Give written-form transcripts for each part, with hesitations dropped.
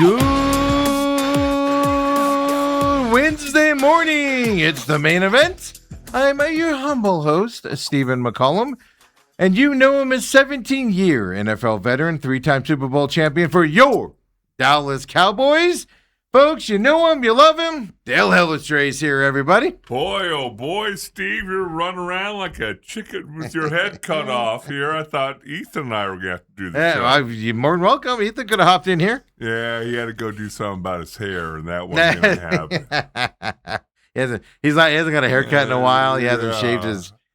Good Wednesday morning. It's the main event. I'm your humble host, Stephen McCollum, and you know him as 17-year NFL veteran, 3-time Super Bowl champion for your Dallas Cowboys. Folks, you know him, you love him. Dale Hellestrae here, everybody. Boy, oh boy, Steve, you're running around like a chicken with your head cut off here. I thought Ethan and I were going to have to do the show. You're more than welcome. Ethan could have hopped in here. Yeah, he had to go do something about his hair, and that wasn't going to happen. He hasn't got a haircut in a while. He hasn't shaved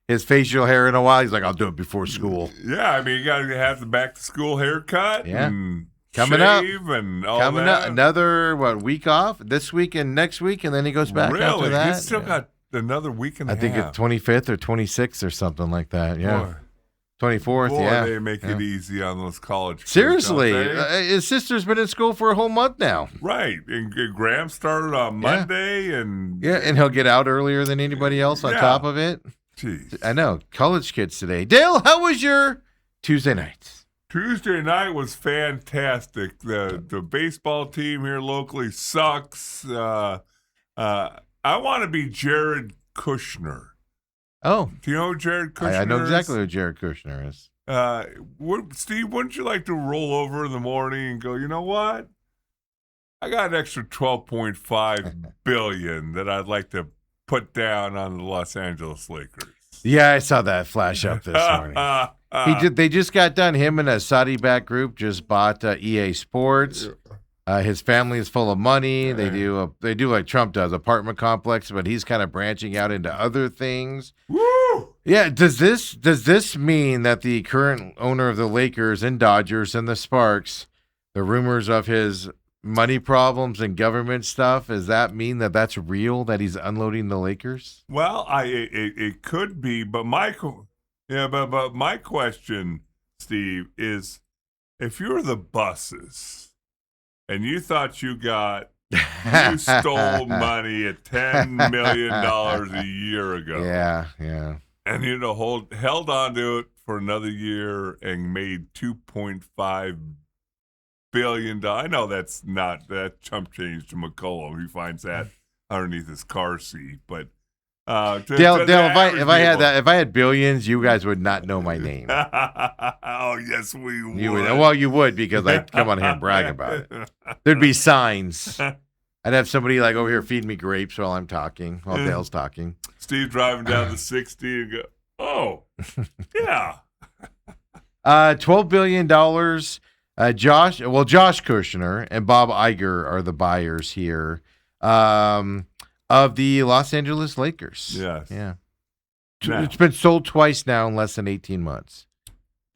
his facial hair in a while. He's like, I'll do it before school. Yeah, I mean, you got to have the back-to-school haircut. Yeah. And Coming up, another week off this week and next week, and then he goes back after that. He's still got another week and a half. I think it's 25th or 26th or something like that. Yeah, 24th. Boy, yeah, they make it easy on those college kids. Seriously, his sister's been in school for a whole month now. Right, and Graham started on Monday, and he'll get out earlier than anybody else on top of it. Jeez, I know, college kids today. Dale, how was your Tuesday night? Tuesday night was fantastic. The baseball team here locally sucks. I want to be Jared Kushner. Oh. Do you know who Jared Kushner is? I know exactly who Jared Kushner is. Steve, wouldn't you like to roll over in the morning and go, you know what? I got an extra $12.5 billion that I'd like to put down on the Los Angeles Lakers. Yeah, I saw that flash up this morning. They just got done. Him and a Saudi-backed group just bought EA Sports. His family is full of money. They do like Trump does, apartment complex, but he's kind of branching out into other things. Woo! Yeah. Does this mean that the current owner of the Lakers and Dodgers and the Sparks, the rumors of his money problems and government stuff, does that mean that that's real, that he's unloading the Lakers? Well, it could be, but but my question, Steve, is if you're the buses and you thought you stole money at $10 million a year ago. Yeah. And you held on to it for another year and made $2.5 billion. I know that's not that chump change to McCollum. He finds that underneath his car seat, but Dale, if I had billions, you guys would not know my name. Oh, yes, we would. You would, because I'd come on here and brag about it. There'd be signs. I'd have somebody like over here feed me grapes while I'm talking, while Dale's talking. Steve driving down the 60 and go, oh, yeah. $12 billion. Josh Kushner and Bob Iger are the buyers here. Of the Los Angeles Lakers. Yes. Yeah. Now, it's been sold twice now in less than 18 months.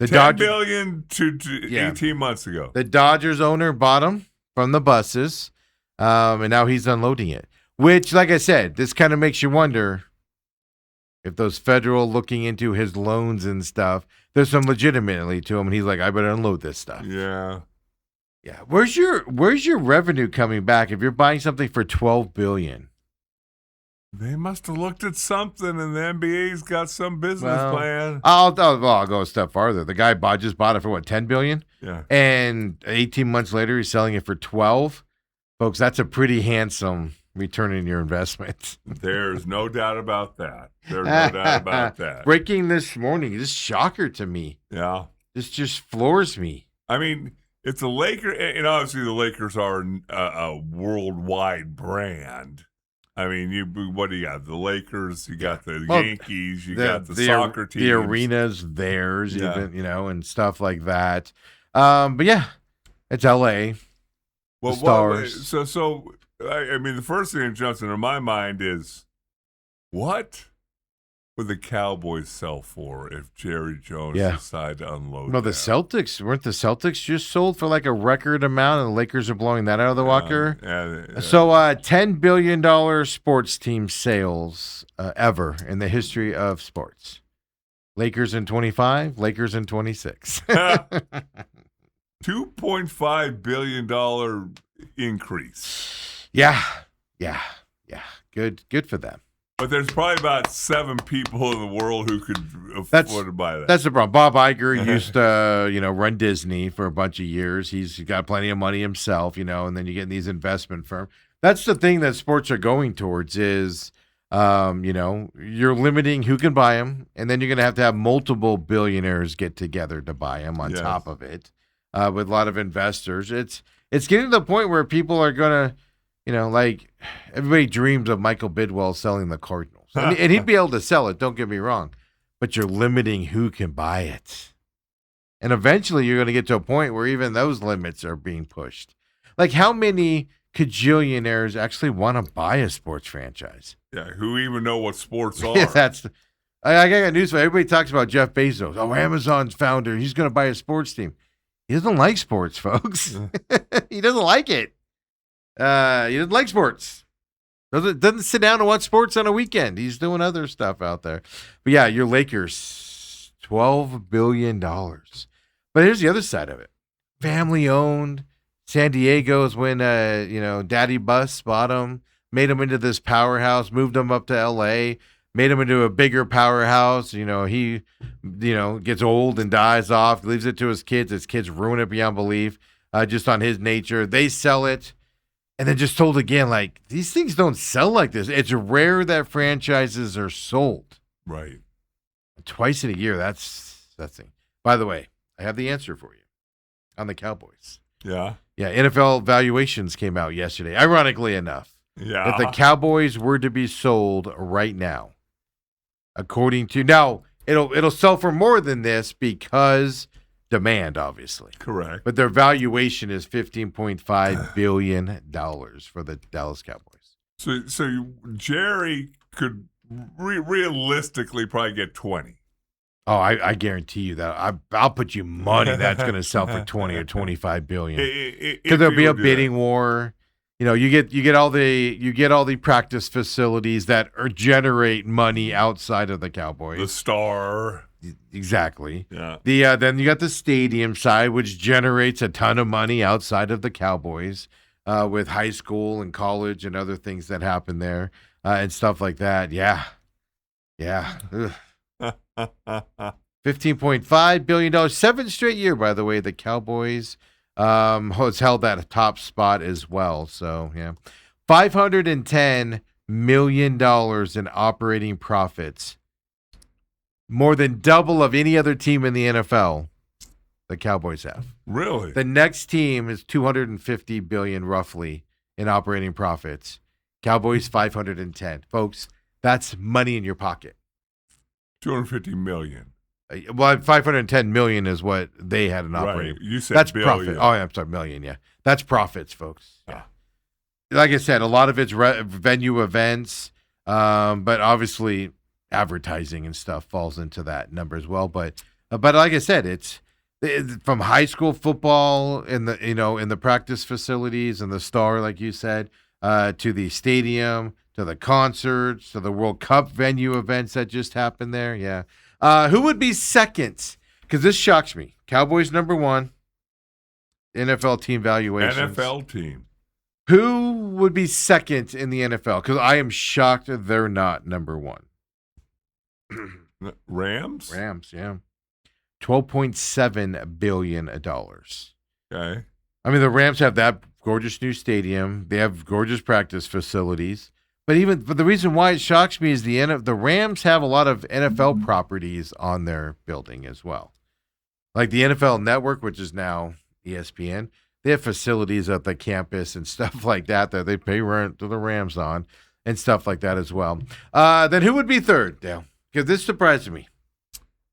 $10 billion to 18 months ago. The Dodgers owner bought them from the buses, and now he's unloading it. Which, like I said, this kind of makes you wonder if those federal looking into his loans and stuff, there's some legitimately to him, and he's like, I better unload this stuff. Yeah. Yeah. Where's your revenue coming back if you're buying something for $12 billion? They must have looked at something, and the NBA's got some business plan. I'll go a step farther. The guy just bought it for what, $10 billion? Yeah. And 18 months later, he's selling it for 12. Folks, that's a pretty handsome return in your investment. There's no doubt about that. Breaking this morning, this shocker to me. Yeah. This just floors me. I mean, it's a Laker, and obviously the Lakers are a worldwide brand. I mean, what do you got? The Lakers, you got the Yankees, you got the soccer teams. The arena's theirs, even, and stuff like that. But yeah, it's LA. Well, Stars. I mean, the first thing that jumps into my mind is, what would the Cowboys sell for if Jerry Jones decided to unload? No, the Celtics weren't the Celtics just sold for like a record amount, and the Lakers are blowing that out of the water. So, $10 billion sports team sales ever in the history of sports. Lakers in 25, Lakers in 26. $2.5 billion increase. Yeah. Good for them. But there's probably about 7 people in the world who could afford to buy that. That's the problem. Bob Iger used to, run Disney for a bunch of years. He's got plenty of money himself, and then you get in these investment firms. That's the thing that sports are going towards is, you're limiting who can buy them, and then you're going to have multiple billionaires get together to buy them on top of it with a lot of investors. It's getting to the point where people are going to, like everybody dreams of Michael Bidwell selling the Cardinals. And he'd be able to sell it, don't get me wrong. But you're limiting who can buy it. And eventually you're going to get to a point where even those limits are being pushed. Like how many cajillionaires actually want to buy a sports franchise? Yeah, who even know what sports are? Yeah, I got news for you. Everybody talks about Jeff Bezos. Oh, Amazon's founder. He's going to buy a sports team. He doesn't like sports, folks. He doesn't like it. He doesn't like sports. Doesn't sit down and watch sports on a weekend. He's doing other stuff out there. But yeah, your Lakers, $12 billion. But here's the other side of it. Family owned. San Diego's when Daddy Bus bought him, made him into this powerhouse, moved him up to LA, made him into a bigger powerhouse. He gets old and dies off, leaves it to his kids. His kids ruin it beyond belief, just on his nature. They sell it. And then just told again, like, these things don't sell like this. It's rare that franchises are sold. Right. Twice in a year, that's thing. By the way, I have the answer for you on the Cowboys. Yeah? Yeah, NFL valuations came out yesterday, ironically enough. Yeah. If the Cowboys were to be sold right now, according to... Now, it'll sell for more than this because... demand, obviously. Correct. But their valuation is $15.5 billion for the Dallas Cowboys. So Jerry could realistically probably get 20. Oh, I guarantee you that. I'll put you money that's going to sell for 20 or 25 billion. Because there'll be a bidding war. You get all the practice facilities that generate money outside of the Cowboys. The Star. Exactly. Yeah. Then you got the stadium side, which generates a ton of money outside of the Cowboys, with high school and college and other things that happen there, and stuff like that. Yeah. $15.5 billion, 7th straight year, by the way. The Cowboys has held that top spot as well. So yeah, $510 million in operating profits. More than double of any other team in the NFL, the Cowboys have. Really? The next team is $250 billion roughly in operating profits. Cowboys 510. Folks, that's money in your pocket. $250 million. Well, $510 million is what they had in operating. Right. You said that's billion. profit. Oh, yeah, I'm sorry, million. Yeah, that's profits, folks. Yeah. Like I said, a lot of it's venue events, but obviously. Advertising and stuff falls into that number as well, but like I said, it's from high school football in the practice facilities and the Star, like you said, to the stadium, to the concerts, to the World Cup venue events that just happened there. Yeah, who would be second? Because this shocks me. Cowboys number 1, NFL team valuations. NFL team. Who would be second in the NFL? Because I am shocked they're not number 1. Rams, yeah. $12.7 billion. Okay. I mean, the Rams have that gorgeous new stadium. They have gorgeous practice facilities. But the reason why it shocks me is the Rams have a lot of NFL properties on their building as well. Like the NFL Network, which is now ESPN, they have facilities at the campus and stuff like that they pay rent to the Rams on and stuff like that as well. Then who would be third, Dale? Because this surprised me.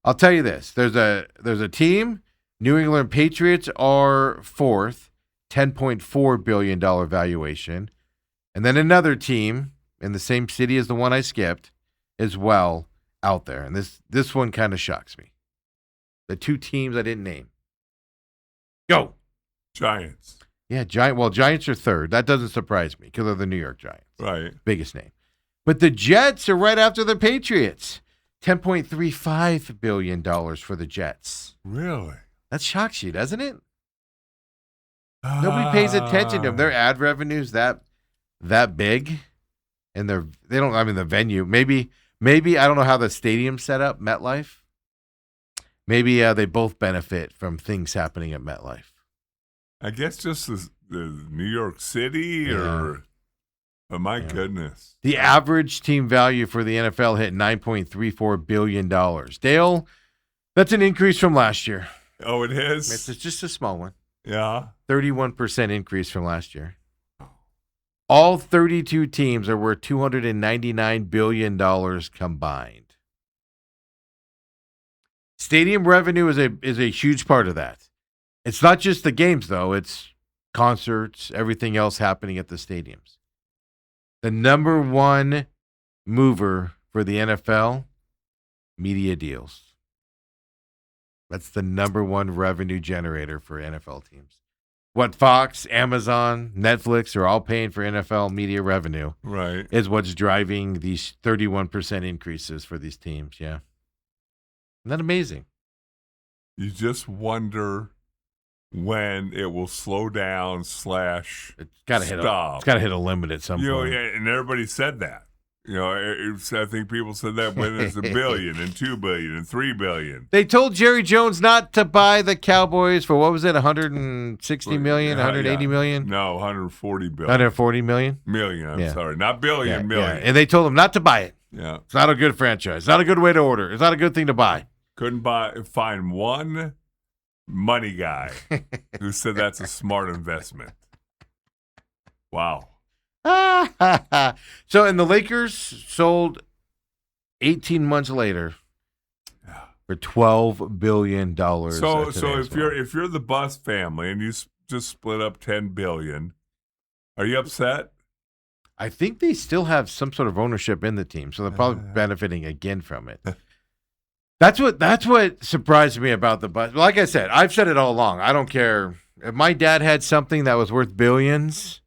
I'll tell you this. There's a team, New England Patriots are fourth, $10.4 billion valuation. And then another team in the same city as the one I skipped as well out there. And this one kind of shocks me. The 2 teams I didn't name. Go. Giants. Yeah, Giants are third. That doesn't surprise me because they're the New York Giants. Right. Biggest name. But the Jets are right after the Patriots. $10.35 billion for the Jets. Really? That shocks you, doesn't it? Nobody pays attention to them. Their ad revenue's that big, and they don't. I mean, the venue. Maybe I don't know how the stadium's set up. MetLife. Maybe they both benefit from things happening at MetLife. I guess just the New York City, or oh my goodness, the average team value for the NFL hit $9.34 billion. Dale, that's an increase from last year. Oh, it is. It's just a small one. Yeah, 31% increase from last year. All 32 teams are worth $299 billion combined. Stadium revenue is a huge part of that. It's not just the games, though. It's concerts, everything else happening at the stadiums. The number one mover for the NFL, media deals. That's the number one revenue generator for NFL teams. What Fox, Amazon, Netflix are all paying for NFL media revenue, right, is what's driving these 31% increases for these teams. Yeah. Isn't that amazing? You just wonder when it will slow down / It's got to hit. stop. It's got to hit a limit at some point. And everybody said that. I think people said that when it's $1 billion and $2 billion and $3 billion. They told Jerry Jones not to buy the Cowboys for, what was it, 160 million, 180 million? No, 140 billion. 140 million? Million, I'm sorry. Not billion, million. Yeah. And they told him not to buy it. Yeah. It's not a good franchise. It's not a good way to order. It's not a good thing to buy. Couldn't find one money guy who said that's a smart investment. Wow. So, and the Lakers sold 18 months later for $12 billion. So if you're the Bus family and you just split up $10 billion, are you upset? I think they still have some sort of ownership in the team, so they're probably benefiting again from it. That's what surprised me about the Bus. Like I said, I've said it all along. I don't care if my dad had something that was worth billions.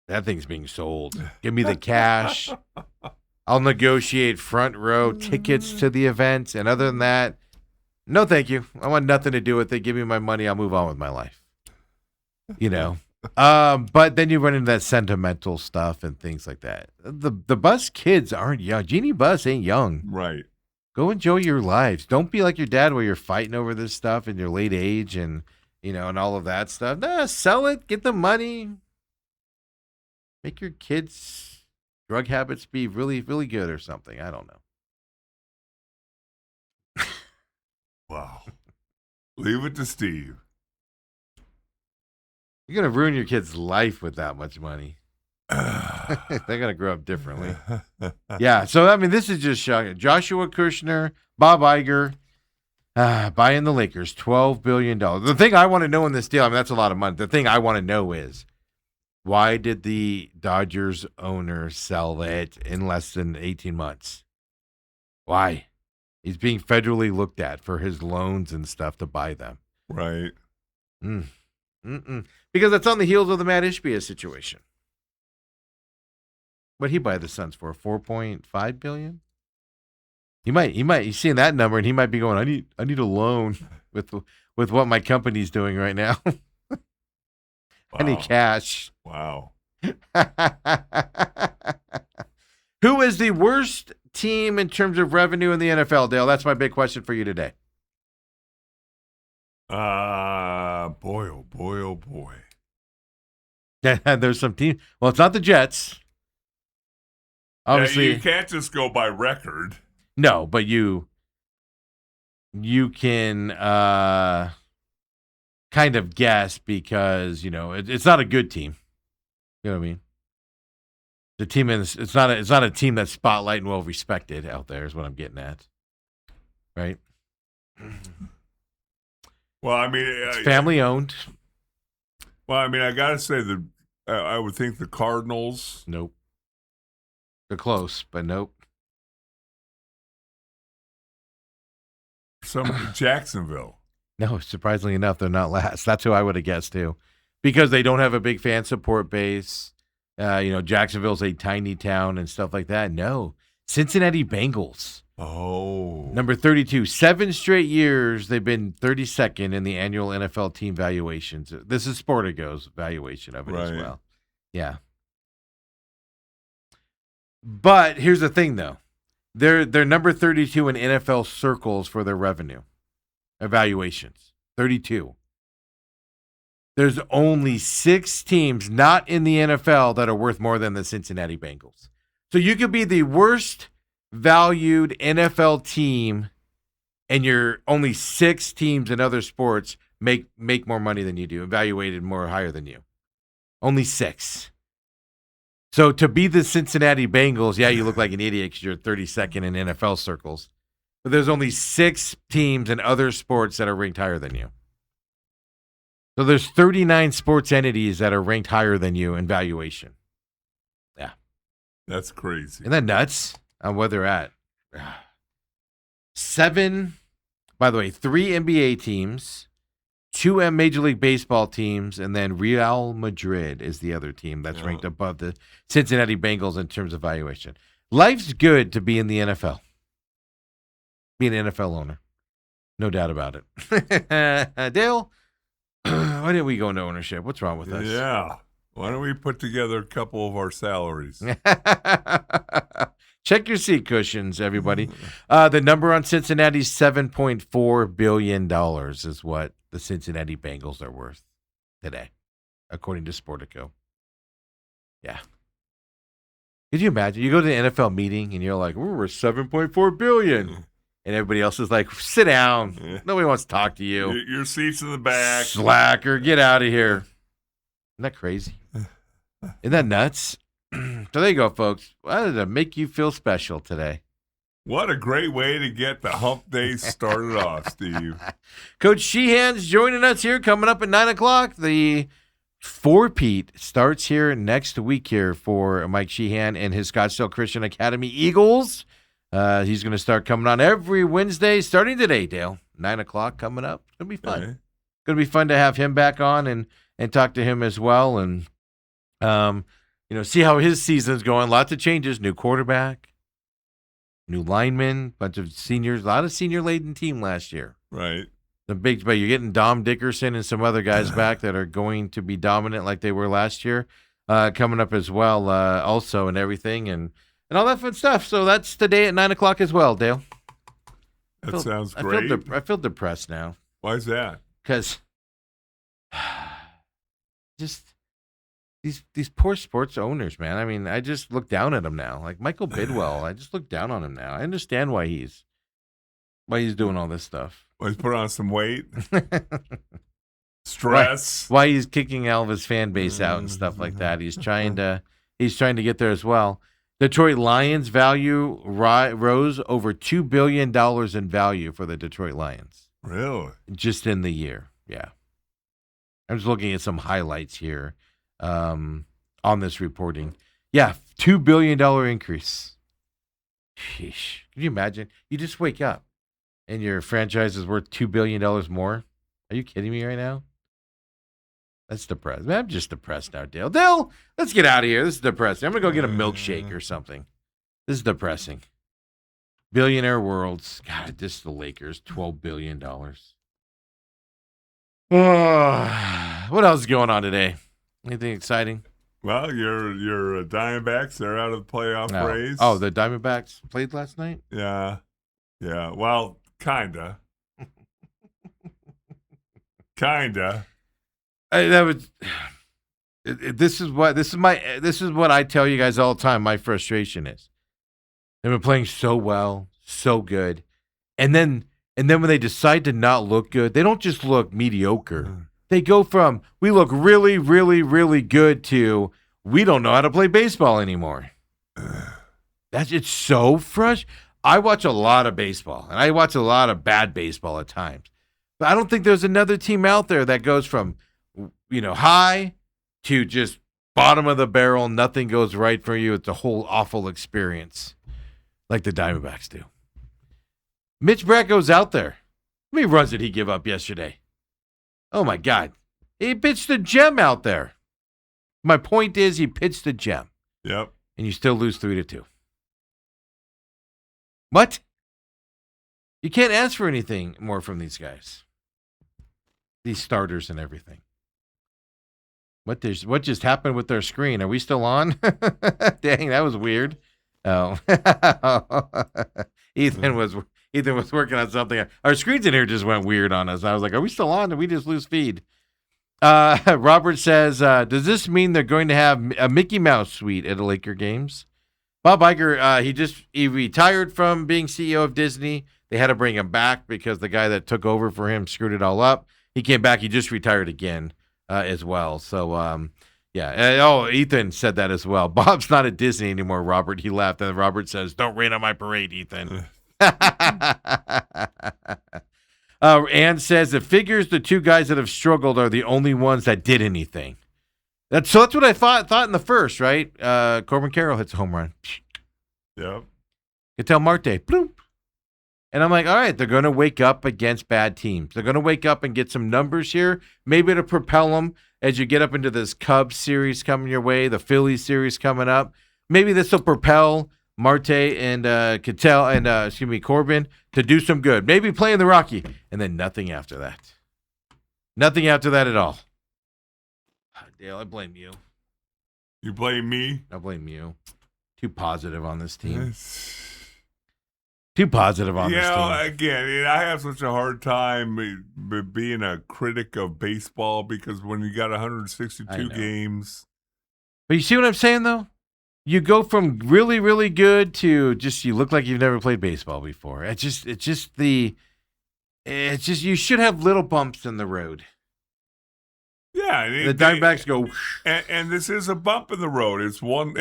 That thing's being sold. Give me the cash. I'll negotiate front row tickets to the event. And other than that, no, thank you. I want nothing to do with it. Give me my money. I'll move on with my life. But then you run into that sentimental stuff and things like that. The Bus kids aren't young. Jeannie Buss ain't young. Right. Go enjoy your lives. Don't be like your dad where you're fighting over this stuff in your late age and all of that stuff. Nah, sell it. Get the money. Make your kids' drug habits be really, really good or something. I don't know. Wow. Leave it to Steve. You're going to ruin your kid's life with that much money. They're going to grow up differently. Yeah, so, I mean, this is just shocking. Joshua Kushner, Bob Iger, buying the Lakers, $12 billion. The thing I want to know in this deal, I mean, that's a lot of money. The thing I want to know is, why did the Dodgers owner sell it in less than 18 months? Why? He's being federally looked at for his loans and stuff to buy them. Right. Because that's on the heels of the Matt Ishbia situation. What'd he buy the Suns for? $4.5 billion? He's seeing that number and he might be going, I need a loan with what my company's doing right now. Wow. I need cash. Wow. Who is the worst team in terms of revenue in the NFL, Dale? That's my big question for you today. Boy, oh boy, oh boy. There's some team. Well, it's not the Jets. Obviously, you can't just go by record. No, but you can kind of guess because it's not a good team. You know what I mean? The team it's not a team that's spotlight and well respected out there is what I'm getting at, right? Well, I mean, it's family owned. Well, I mean, I gotta say I would think the Cardinals. Nope. They're close, but nope. Jacksonville. No, surprisingly enough, they're not last. That's who I would have guessed too, because they don't have a big fan support base. Jacksonville's a tiny town and stuff like that. No, Cincinnati Bengals. Oh, number 32. 7 straight years they've been 32nd in the annual NFL team valuations. This is Sportigo's valuation of it as well. Yeah. But here's the thing, though. They're number 32 in NFL circles for their revenue evaluations. 32. There's only 6 teams not in the NFL that are worth more than the Cincinnati Bengals. So you could be the worst valued NFL team, and you're only 6 teams in other sports make more money than you do, evaluated more higher than you. Only 6. So to be the Cincinnati Bengals, yeah, you look like an idiot because you're 32nd in NFL circles. But there's only 6 teams in other sports that are ranked higher than you. So there's 39 sports entities that are ranked higher than you in valuation. Yeah. That's crazy. Isn't that nuts on where they're at? 7, by the way, 3 NBA teams, 2 Major League Baseball teams, and then Real Madrid is the other team that's ranked above the Cincinnati Bengals in terms of valuation. Life's good to be in the NFL. Be an NFL owner. No doubt about it. Dale, why didn't we go into ownership? What's wrong with us? Yeah. Why don't we put together a couple of our salaries? Check your seat cushions, everybody. The number on Cincinnati's $7.4 billion is what the Cincinnati Bengals are worth today, according to Sportico. Yeah. Could you imagine? You go to the NFL meeting and you're like, we're worth $7.4 billion. And everybody else is like, sit down. Yeah. Nobody wants to talk to you. Your seat's in the back. Slacker, get out of here. Isn't that crazy? Isn't that nuts? So there you go, folks. Why did it make you feel special today? What a great way to get the hump day started off, Steve. Coach Sheehan's joining us here coming up at 9 o'clock. The 4-peat starts here next week here for Mike Sheehan and his Scottsdale Christian Academy Eagles. He's going to start coming on every Wednesday starting today, Dale. 9 o'clock coming up. It's going to be fun. Okay. Going to be fun to have him back on and talk to him as well and, see how his season's going. Lots of changes. New quarterback, new linemen, bunch of seniors, a lot of senior-laden team last year. Right. But you're getting Dom Dickerson and some other guys back that are going to be dominant like they were last year, coming up as well, also, and everything, and all that fun stuff. So that's today at 9 o'clock as well, Dale. That sounds great. I feel depressed now. Why is that? Because just these poor sports owners, man. I mean, I just look down at them now. Like Michael Bidwell, I just look down on him now. I understand why he's doing all this stuff. Well, he's put on some weight. Stress. Why he's kicking all of his fan base out and stuff like that. He's trying to get there as well. Detroit Lions value rose over $2 billion in value for the Detroit Lions. Really? Just in the year. Yeah. I'm just looking at some highlights here on this reporting. Yeah, $2 billion increase. Sheesh. Can you imagine? You just wake up and your franchise is worth $2 billion more? Are you kidding me right now? That's depressing. I'm just depressed now, Dale. Dale, let's get out of here. This is depressing. I'm going to go get a milkshake or something. This is depressing. Billionaire Worlds. God, this is the Lakers. $12 billion. What else is going on today? Anything exciting? Well, your Diamondbacks, they're out of the playoff race. Oh, the Diamondbacks played last night? Yeah. Yeah. Well, kinda. Kinda. This is what I tell you guys all the time. My frustration is they've been playing so well, so good, and then when they decide to not look good, they don't just look mediocre. They go from we look really, really, really good to we don't know how to play baseball anymore. It's so frustrating. I watch a lot of baseball, and I watch a lot of bad baseball at times, but I don't think there's another team out there that goes from high to just bottom of the barrel. Nothing goes right for you. It's a whole awful experience like the Diamondbacks do. Mitch Bracco's out there. How many runs did he give up yesterday? Oh, my God. He pitched a gem out there. My point is he pitched a gem. Yep. And you still lose 3-2. What? You can't ask for anything more from these guys. These starters and everything. What just happened with their screen? Are we still on? Dang, that was weird. Oh, Ethan was working on something. Our screens in here just went weird on us. I was like, "Are we still on? Did we just lose feed?" Robert says, "Does this mean they're going to have a Mickey Mouse suite at the Laker games?" Bob Iger, he retired from being CEO of Disney. They had to bring him back because the guy that took over for him screwed it all up. He came back. He just retired again as well. So, yeah. Ethan said that as well. Bob's not at Disney anymore, Robert. He left. And Robert says, "Don't rain on my parade, Ethan." Ann says, "It figures the two guys that have struggled are the only ones that did anything." That's what I thought in the first, right? Corbin Carroll hits a home run. Yep. Ketel Marte, bloop. And I'm like, all right, they're going to wake up against bad teams. They're going to wake up and get some numbers here, maybe to propel them as you get up into this Cubs series coming your way, the Phillies series coming up. Maybe this will propel Marte and Ketel and Corbin to do some good. Maybe playing the Rocky, and then nothing after that. Nothing after that at all. Dale, I blame you. You blame me? I blame you. Too positive on this team. Too positive on this team. Again, I have such a hard time being a critic of baseball because when you got 162 games. But you see what I'm saying, though? You go from really, really good to just you look like you've never played baseball before. You should have little bumps in the road. Yeah, the Diamondbacks go, and this is a bump in the road. It's one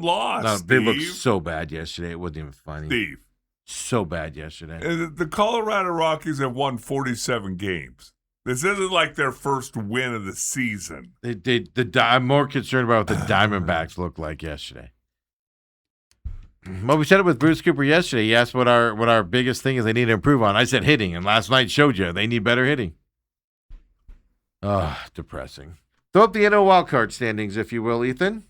loss. No, they looked so bad yesterday. It wasn't even funny. Steve, so bad yesterday. The Colorado Rockies have won 47 games. This isn't like their first win of the season. I'm more concerned about what the Diamondbacks looked like yesterday. Well, we said it with Bruce Cooper yesterday. He asked what our biggest thing is they need to improve on. I said hitting, and last night showed you they need better hitting. Depressing. Throw up the NL wildcard standings, if you will, Ethan.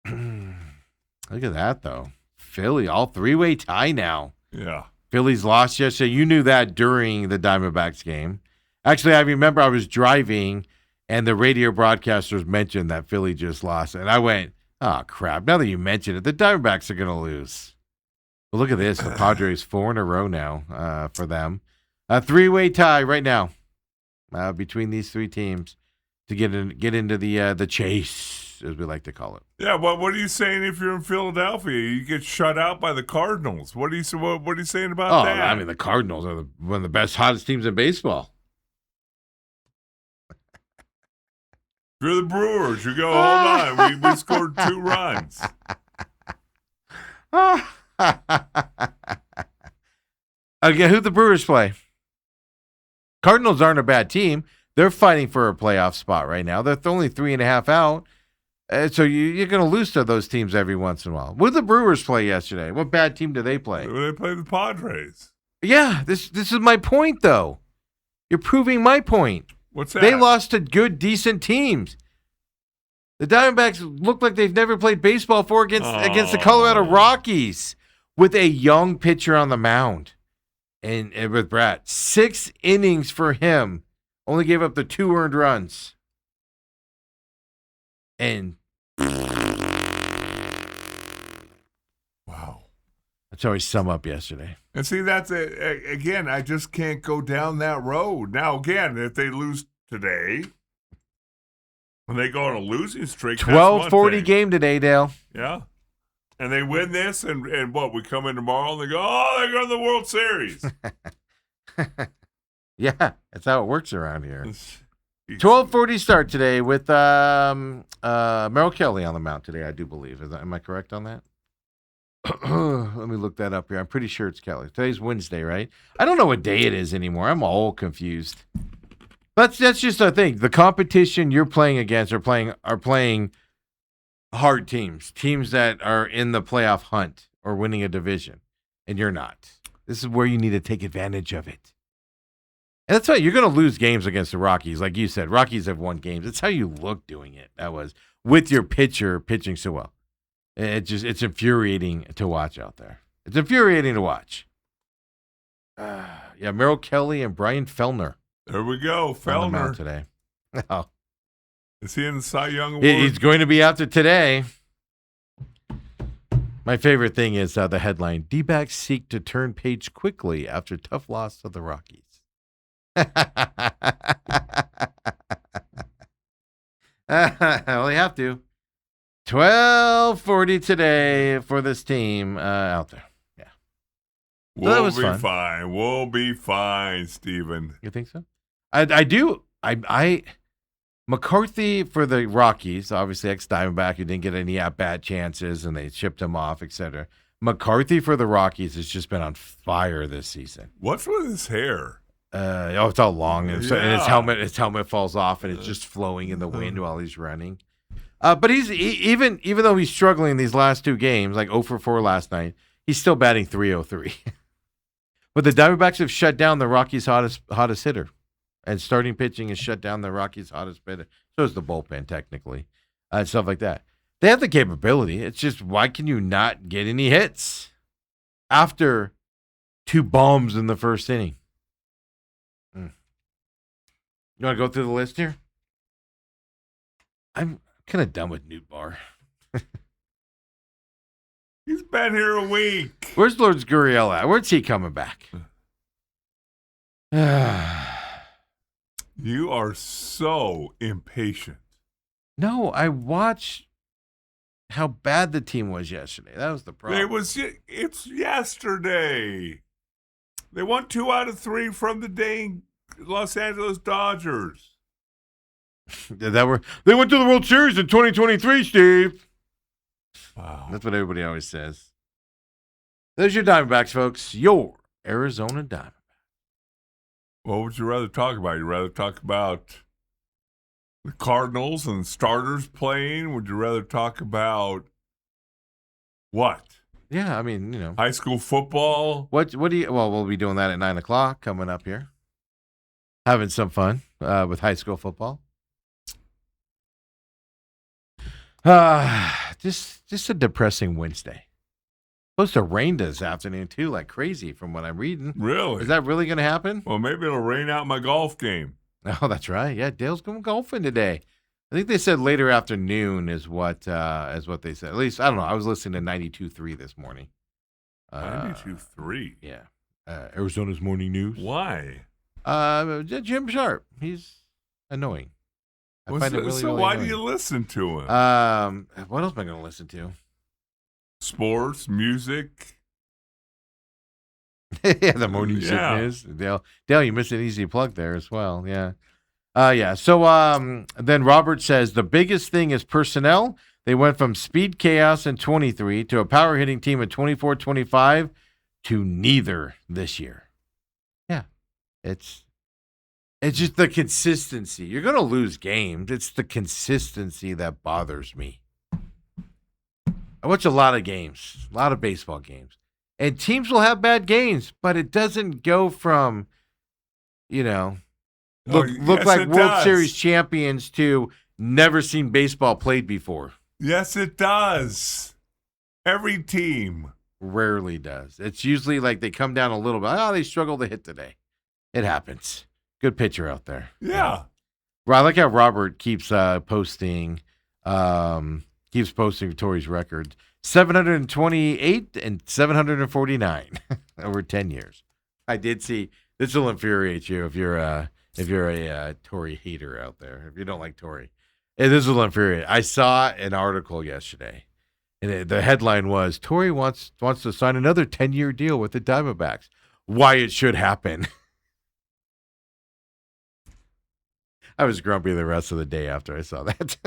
Look at that, though. Philly, all three-way tie now. Yeah. Phillies lost yesterday. You knew that during the Diamondbacks game. Actually, I remember I was driving, and the radio broadcasters mentioned that Philly just lost. And I went, oh, crap. Now that you mention it, the Diamondbacks are going to lose. But look at this. The Padres 4 in a row now for them. A three-way tie right now. Between these three teams to get into the chase, as we like to call it. Yeah, but what are you saying if you're in Philadelphia? You get shut out by the Cardinals. What are you saying about that? I mean, the Cardinals are one of the best, hottest teams in baseball. If you're the Brewers, you go, hold on, we scored 2 runs. Again, who the Brewers play? Cardinals aren't a bad team. They're fighting for a playoff spot right now. They're only 3.5 out. So you're going to lose to those teams every once in a while. What did the Brewers play yesterday? What bad team did they play? They played the Padres. Yeah, this is my point, though. You're proving my point. What's that? They lost to good, decent teams. The Diamondbacks look like they've never played baseball before against the Colorado Rockies with a young pitcher on the mound. And with Brett, 6 innings for him, only gave up the 2 earned runs. And wow, that's how he sum up yesterday. And see, that's again, I just can't go down that road. Now, again, if they lose today, when they go on a losing streak, 12:40 game today, Dale. Yeah. And they win this, and what, we come in tomorrow and they go, they're going to the World Series. Yeah, that's how it works around here. 12:40 start today with Merrill Kelly on the mound today, I do believe. Am I correct on that? Let me look that up here. I'm pretty sure it's Kelly. Today's Wednesday, right? I don't know what day it is anymore. I'm all confused. That's just the thing. The competition you're playing against are playing hard teams that are in the playoff hunt or winning a division, and you're not. This is where you need to take advantage of it. And that's right. You're going to lose games against the Rockies. Like you said, Rockies have won games. It's how you look doing it. That was with your pitcher pitching so well. It's infuriating to watch out there. It's infuriating to watch. Yeah, Merrill Kelly and Brian Fellner. There we go. Fellner today. Oh. Is he in the Cy Young Award? He's going to be out there today. My favorite thing is the headline, D-backs seek to turn page quickly after tough loss to the Rockies. Well, you have to. 12:40 today for this team out there. Yeah. So that was fun. Fine. We'll be fine, Steven. You think so? I do. McCarthy for the Rockies, obviously ex-Diamondback, who didn't get any at-bat chances, and they shipped him off, etc. McCarthy for the Rockies has just been on fire this season. What's with his hair? It's all long, and his helmet falls off, and it's just flowing in the wind while he's running. But he's even though he's struggling these last two games, like 0 for 4 last night, he's still batting .303. But the Diamondbacks have shut down the Rockies' hottest hitter. And starting pitching has shut down the Rockies' hottest hitter. So is the bullpen, technically. Stuff like that. They have the capability. It's just, why can you not get any hits after 2 bombs in the first inning? You want to go through the list here? I'm kind of done with Newt Barr. He's been here a week. Where's Lourdes Gurriel at? Where's he coming back? You are so impatient. No, I watched how bad the team was yesterday. That was the problem. It's yesterday. They won 2 out of 3 from the dang Los Angeles Dodgers. They went to the World Series in 2023, Steve. Wow. That's what everybody always says. There's your Diamondbacks, folks. Your Arizona Diamondbacks. What would you rather talk about? You'd rather talk about the Cardinals and starters playing? Would you rather talk about what? Yeah, I mean, high school football. What do you? Well, we'll be doing that at 9:00 coming up here. Having some fun with high school football. Just a depressing Wednesday. Supposed to rain this afternoon too, like crazy from what I'm reading. Really? Is that really going to happen? Well, maybe it'll rain out my golf game. Oh, that's right. Yeah, Dale's going golfing today. I think they said later afternoon is what they said. At least I don't know. I was listening to 92.3 this morning. 92.3. Yeah. Arizona's morning news. Why? Jim Sharp. He's annoying. I find it really, so really why annoying. do you listen to him? What else am I going to listen to? Sports, music. Yeah, the morning sickness. Dale, you missed an easy plug there as well. Yeah. Yeah. So then Robert says the biggest thing is personnel. They went from speed chaos in 23 to a power hitting team in 24-25 to neither this year. Yeah. It's just the consistency. You're going to lose games. It's the consistency that bothers me. I watch a lot of games, a lot of baseball games. And teams will have bad games, but it doesn't go from, look like World Series champions to never seen baseball played before. Yes, it does. Every team. Rarely does. It's usually like they come down a little bit. Oh, they struggle to hit today. It happens. Good pitcher out there. Yeah. I like how Robert keeps posting Torrey's record. 728 and 749 over 10 years. I did see this will infuriate you if you're a Torrey hater out there. If you don't like Torrey, this will infuriate. I saw an article yesterday, and the headline was Torrey wants to sign another 10-year deal with the Diamondbacks. Why it should happen. I was grumpy the rest of the day after I saw that.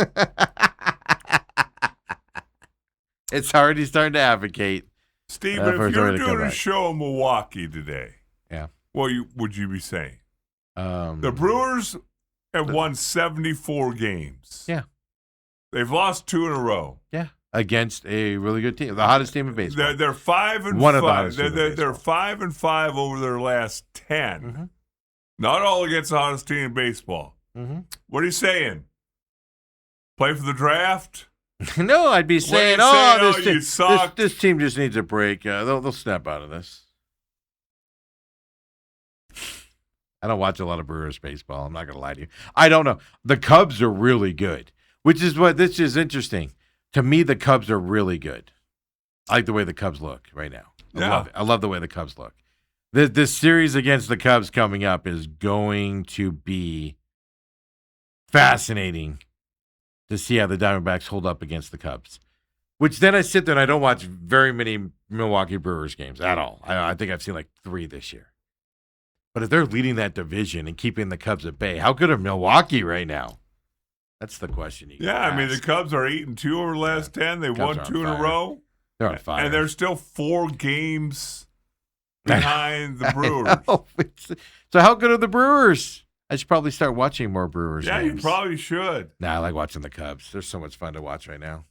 It's already starting to advocate. Steve, if you were doing a show in Milwaukee today, what would you be saying? The Brewers have won 74 games. Yeah. They've lost 2 in a row. Yeah. Against a really good team, the hottest team in baseball. They're 5-5. One of the hottest teams. They're 5-5 over their last 10. Mm-hmm. Not all against the hottest team in baseball. Mm-hmm. What are you saying? Play for the draft? No, I'd be saying, this team just needs a break. They'll snap out of this. I don't watch a lot of Brewers baseball. I'm not going to lie to you. I don't know. The Cubs are really good, which is what this is interesting. To me, the Cubs are really good. I like the way the Cubs look right now. I Yeah. love it. I love the way the Cubs look. This series against the Cubs coming up is going to be fascinating to see how the Diamondbacks hold up against the Cubs. Which then I sit there and I don't watch very many Milwaukee Brewers games at all. I think I've seen like 3 this year. But if they're leading that division and keeping the Cubs at bay, how good are Milwaukee right now? That's the question. I mean, the Cubs are 8-2 over the last 10. They Cubs won are 2 in on a fire. row. They're on fire. And they're still 4 games behind the Brewers. So how good are the Brewers? I should probably start watching more Brewers Yeah, games. you probably should. Nah, I like watching the Cubs. They're so much fun to watch right now.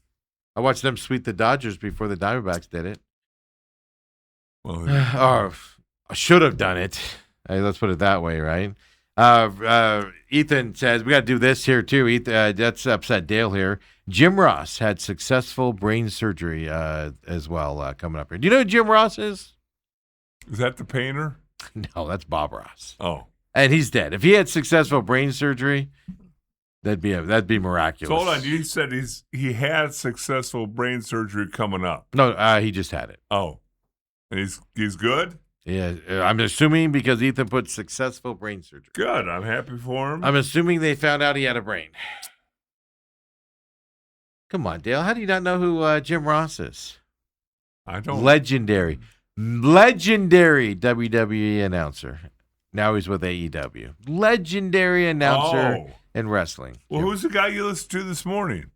I watched them sweep the Dodgers before the Diamondbacks did it. Well, Or I should have done it. Hey, let's put it that way, right? Ethan says, we got to do this here, too. That's upset Dale here. Jim Ross had successful brain surgery as well coming up here. Do you know who Jim Ross is? Is that the painter? No, that's Bob Ross. Oh. And he's dead. If he had successful brain surgery, that'd be miraculous. So hold on. You said he had successful brain surgery coming up. No, he just had it. Oh. And he's good? Yeah, I'm assuming because Ethan put successful brain surgery. Good. I'm happy for him. I'm assuming they found out he had a brain. Come on, Dale. How do you not know who Jim Ross is? I don't. Legendary WWE announcer. Now he's with AEW. Legendary announcer in wrestling. Well, who's the guy you listened to this morning?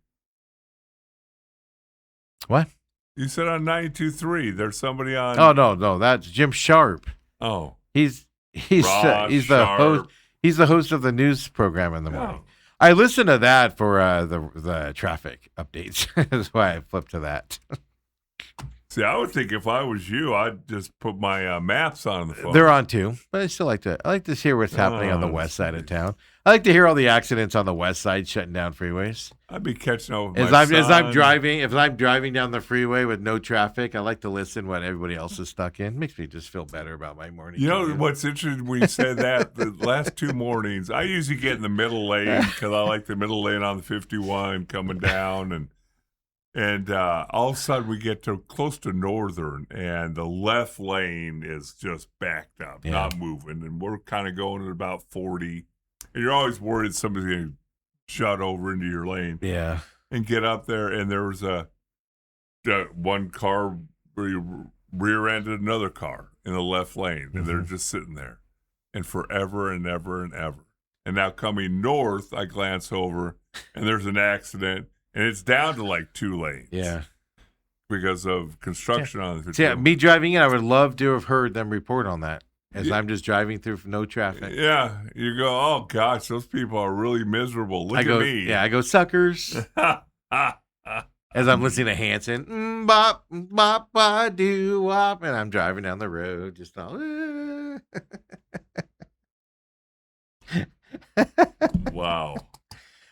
What? You said on 92.3. There's somebody on. Oh no, that's Jim Sharp. Oh, he's Ross the Sharp. host. He's the host of the news program in the morning. Oh. I listen to that for the traffic updates. That's why I flipped to that. See, I would think if I was you, I'd just put my maps on the phone. They're on too, but I still like to hear what's happening on the west side of town. I like to hear all the accidents on the west side shutting down freeways. I'd be catching up with As my I'm son. driving, if I'm driving down the freeway with no traffic, I like to listen what everybody else is stuck in. Makes me just feel better about my morning. You know commute. what's interesting when you said that? The last 2 mornings, I usually get in the middle lane because I like the middle lane on the 51 coming down, and all of a sudden we get to close to Northern, and the left lane is just backed up, not moving, and we're kind of going at about 40, and you're always worried somebody's going to shut over into your lane. Yeah. And get up there, and there was one car rear-ended another car in the left lane, and they're just sitting there, and forever and ever and ever. And now coming north, I glance over, and there's an accident, and it's down to like 2 lanes. Yeah. Because of construction on the Yeah, me driving in, I would love to have heard them report on that as I'm just driving through no traffic. Yeah, you go, oh gosh, those people are really miserable. Look at me. Yeah, I go, suckers. As I'm listening to Hanson, bop, bop, ba, doo, wop, and I'm driving down the road, just all. Wow.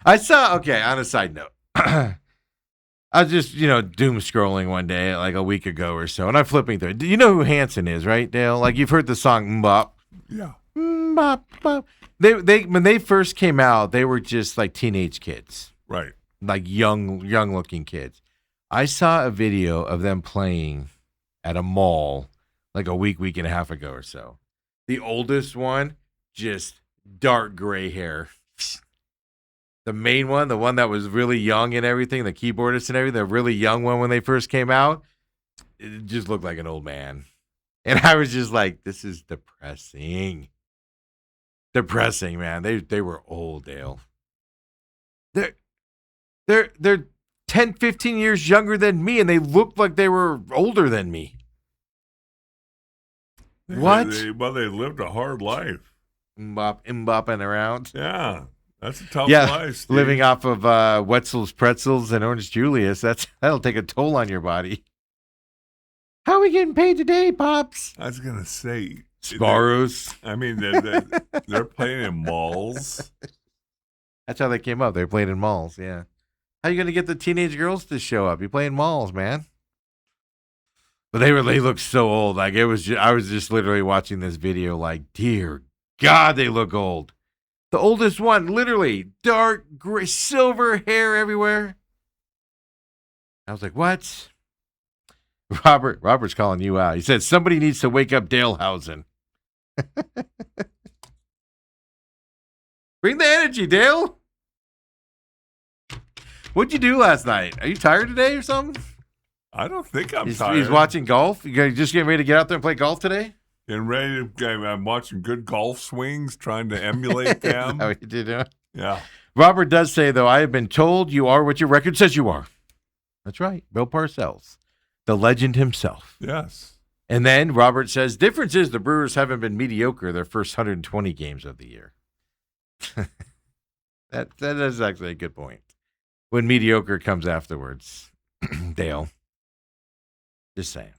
I saw. Okay, on a side note, I was just doom scrolling one day, like a week ago or so, and I'm flipping through. Do you know who Hanson is, right, Dale? Like you've heard the song "Bop." Yeah. Bop, bop. They when they first came out, they were just like teenage kids. Right. Like young looking kids. I saw a video of them playing at a mall like a week and a half ago or so. The oldest one, just dark gray hair. The main one, the one that was really young and everything, the keyboardist and everything, the really young one when they first came out, it just looked like an old man. And I was just like, this is depressing. Depressing, man. They were old, Dale. They're 10, 15 years younger than me, and they looked like they were older than me. What? They lived a hard life. Mbopping around. Yeah. That's a tough life, Steve. Living off of Wetzel's Pretzels and Orange Julius, that'll take a toll on your body. How are we getting paid today, Pops? I was going to say. Sparrows. I mean, they're playing in malls. That's how they came up. They played in malls, yeah. How are you going to get the teenage girls to show up? You play in malls, man. But they looked so old. Like I was just literally watching this video like, dear God, they look old. The oldest one, literally, dark, gray, silver hair everywhere. I was like, what? Robert's calling you out. He said somebody needs to wake up Dalehausen. Bring the energy, Dale. What'd you do last night? Are you tired today or something? I don't think I'm tired. He's watching golf. You just getting ready to get out there and play golf today? Getting ready to. I'm watching good golf swings, trying to emulate them. Is that what you did? Yeah. Robert does say, though, I have been told you are what your record says you are. That's right. Bill Parcells, the legend himself. Yes. And then Robert says, difference is the Brewers haven't been mediocre their first 120 games of the year. that is actually a good point. When mediocre comes afterwards, Dale. Just saying.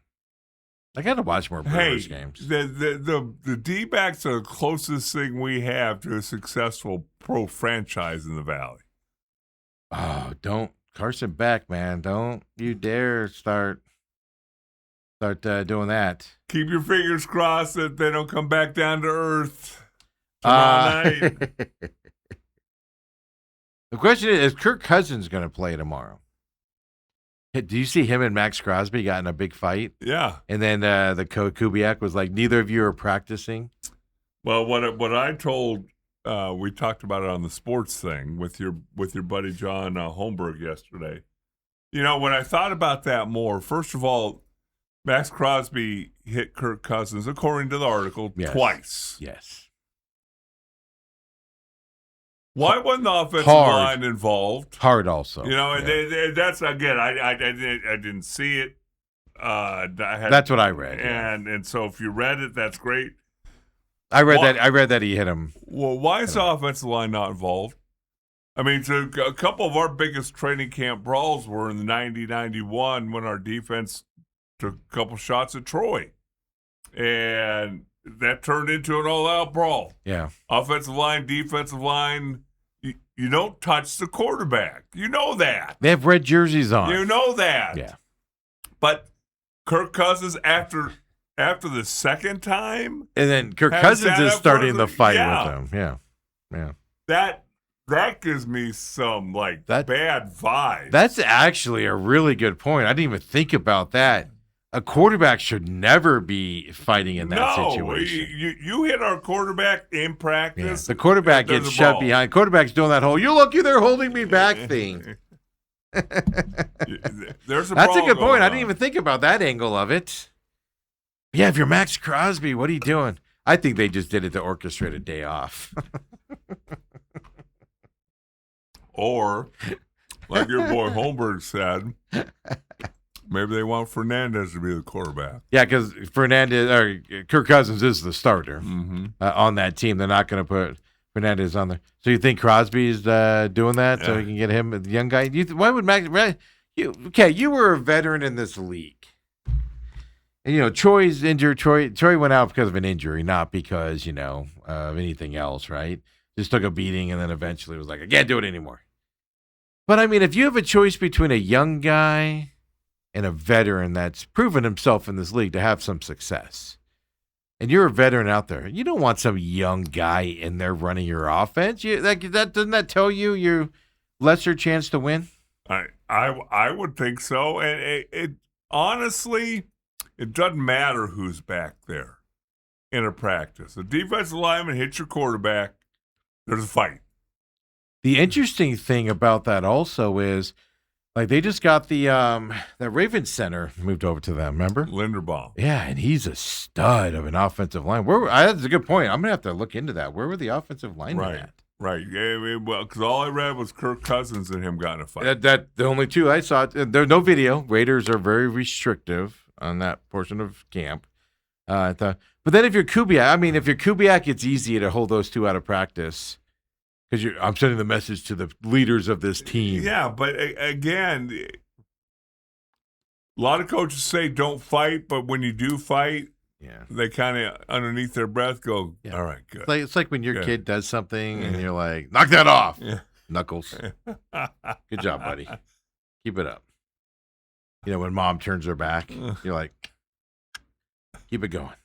I got to watch more Brewers games. The D-backs are the closest thing we have to a successful pro franchise in the Valley. Oh, don't. Carson Beck, man. Don't you dare start doing that. Keep your fingers crossed that they don't come back down to earth tomorrow night. The question is Kirk Cousins going to play tomorrow? Do you see him and Max Crosby got in a big fight? Yeah. And then the coach Kubiak was like, neither of you are practicing. Well, what I told, we talked about it on the sports thing with your buddy John Holmberg yesterday. You know, when I thought about that more, first of all, Max Crosby hit Kirk Cousins, according to the article, twice. Yes. Why wasn't the offensive line involved? Hard also. You know, that's, again, I didn't see it. That's what I read. And so if you read it, that's great. I read that he hit him. Well, why is the offensive line not involved? I mean, so a couple of our biggest training camp brawls were in the 90-91 when our defense took a couple shots at Troy. And that turned into an all-out brawl. Yeah. Offensive line, defensive line, you don't touch the quarterback. You know that. They have red jerseys on. You know that. Yeah. But Kirk Cousins, after the second time, and then Kirk Cousins is starting the fight with him. Yeah. That gives me some bad vibes. That's actually a really good point. I didn't even think about that. A quarterback should never be fighting in that situation. You hit our quarterback in practice. Yeah. The quarterback gets shut behind. Quarterback's doing that whole, you're lucky they're holding me back thing. That's a good point. I didn't even think about that angle of it. Yeah, if you're Max Crosby, what are you doing? I think they just did it to orchestrate a day off. Or, like your boy Holmberg said, maybe they want Fernandez to be the quarterback. Yeah, because Kirk Cousins is the starter on that team. They're not going to put Fernandez on there. So you think Crosby's doing that so he can get him, the young guy? Why would Max? You were a veteran in this league. And, you know, Troy's injured. Troy went out because of an injury, not because, of anything else, right? Just took a beating and then eventually was like, I can't do it anymore. But, I mean, if you have a choice between a young guy and a veteran that's proven himself in this league to have some success, and you're a veteran out there, you don't want some young guy in there running your offense. Doesn't that tell you your lesser chance to win? I would think so. And it honestly, it doesn't matter who's back there in a practice. The defensive lineman hits your quarterback, there's a fight. The interesting thing about that also is, they just got the Ravens center moved over to them, remember? Linderbaum. Yeah, and he's a stud of an offensive line. That's a good point. I'm going to have to look into that. Where were the offensive linemen at? Right. Yeah, well, because all I read was Kirk Cousins and him got in a fight. The only two I saw. There's no video. Raiders are very restrictive on that portion of camp. But then if you're Kubiak, it's easy to hold those two out of practice because I'm sending the message to the leaders of this team. Yeah, but again, a lot of coaches say don't fight, but when you do fight, they kind of underneath their breath go, all right, good. It's like when your kid does something and you're like, knock that off, Knuckles. Good job, buddy. Keep it up. When mom turns her back, you're like, keep it going.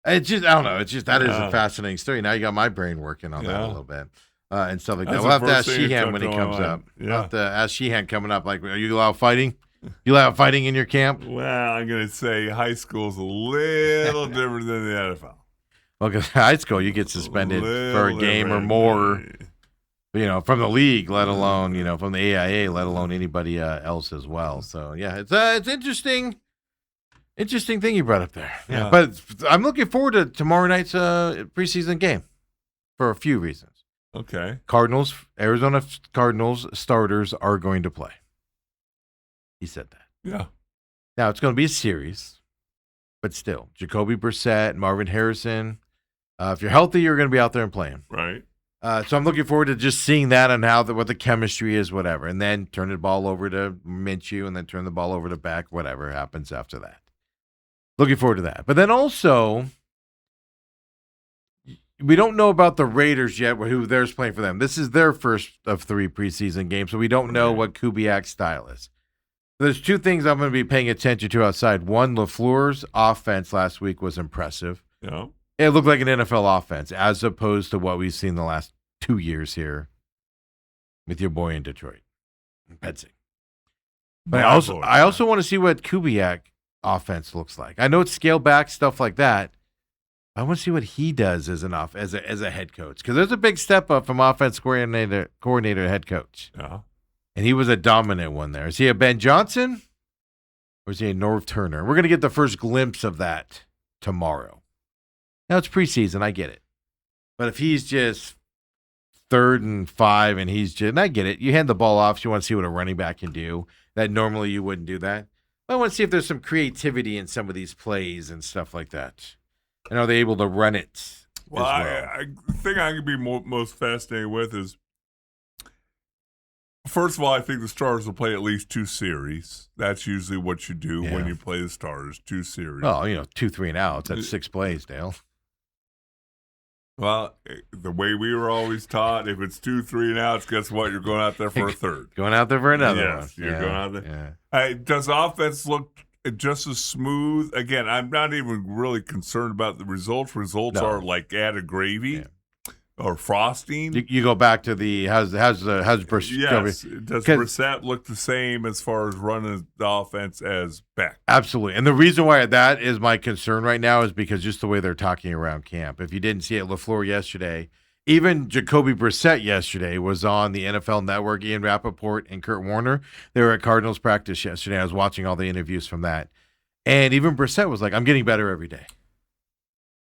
It's just, I don't know. It's just, that is a fascinating story. Now you got my brain working on that a little bit and stuff like that. We'll have to ask Sheehan when he comes up. We'll have to ask Sheehan coming up, are you allowed fighting? You allow fighting in your camp? Well, I'm going to say high school's a little different than the NFL. Well, because high school, you get suspended for a game or more, from the league, let alone, from the AIA, let alone anybody else as well. So, yeah, it's interesting. Interesting thing you brought up there. Yeah, but I'm looking forward to tomorrow night's preseason game for a few reasons. Okay. Arizona Cardinals starters are going to play. He said that. Yeah. Now, it's going to be a series, but still, Jacoby Brissett, Marvin Harrison, if you're healthy, you're going to be out there and playing. Right. So I'm looking forward to just seeing that and what the chemistry is, whatever, and then turn the ball over to Minshew and then turn the ball over to Beck, whatever happens after that. Looking forward to that. But then also, we don't know about the Raiders yet, who they're playing for them. This is their first of 3 preseason games, so we don't know what Kubiak's style is. There's 2 things I'm going to be paying attention to outside. One, LaFleur's offense last week was impressive. Yeah. It looked like an NFL offense, as opposed to what we've seen the last 2 years here with your boy in Detroit, Petsy. But I also want to see what Kubiak offense looks like. I know it's scaled back, stuff like that. I want to see what he does as a head coach, because there's a big step up from offense coordinator to head coach. Yeah. And he was a dominant one there. Is he a Ben Johnson or is he a Norv Turner? We're going to get the first glimpse of that tomorrow. Now, it's preseason. I get it. But if he's just 3rd and 5 and I get it. You hand the ball off. So you want to see what a running back can do. That normally you wouldn't do that. But I want to see if there's some creativity in some of these plays and stuff like that. And are they able to run it? Well, the thing I could be most fascinated with is, first of all, I think the Stars will play at least 2 series. That's usually what you do when you play the Stars, 2 series. Well, 2 3 and outs. That's 6 plays, Dale. Well, the way we were always taught, if it's 2 3 and outs, guess what? You're going out there for a third. Going out there for another one. Yes, you're going out there. Yeah. Does offense look just as smooth? Again, I'm not even really concerned about the results. Results are like added gravy or frosting. You go back to the how's Brissett? Yes. Does Brissett look the same as far as running the offense as Beck? Absolutely. And the reason why that is my concern right now is because just the way they're talking around camp. If you didn't see it, LaFleur yesterday, even Jacoby Brissett yesterday was on the NFL Network. Ian Rappaport and Kurt Warner, they were at Cardinals practice yesterday. I was watching all the interviews from that. And even Brissett was like, I'm getting better every day.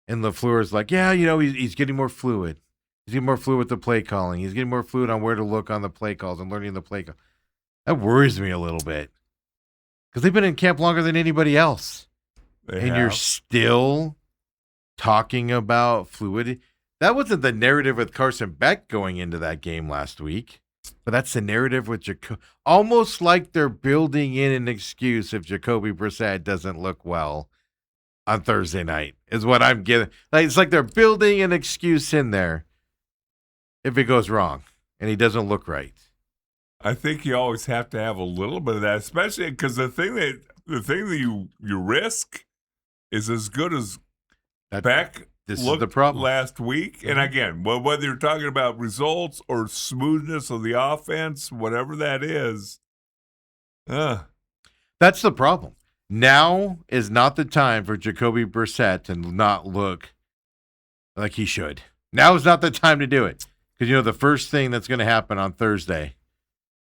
And LaFleur is like, he's getting more fluid. He's getting more fluid with the play calling. He's getting more fluid on where to look on the play calls and learning the play call. That worries me a little bit. Because they've been in camp longer than anybody else. You're still talking about fluidity. That wasn't the narrative with Carson Beck going into that game last week. But that's the narrative with Jacoby. Almost like they're building in an excuse if Jacoby Brissett doesn't look well on Thursday night, is what I'm getting. It's like they're building an excuse in there if it goes wrong and he doesn't look right. I think you always have to have a little bit of that, especially because the thing that you risk is as good as Beck looked last week. Mm-hmm. And again, whether you're talking about results or smoothness of the offense, whatever that is, that's the problem. Now is not the time for Jacoby Brissett to not look like he should. Now is not the time to do it. Because, the first thing that's going to happen on Thursday,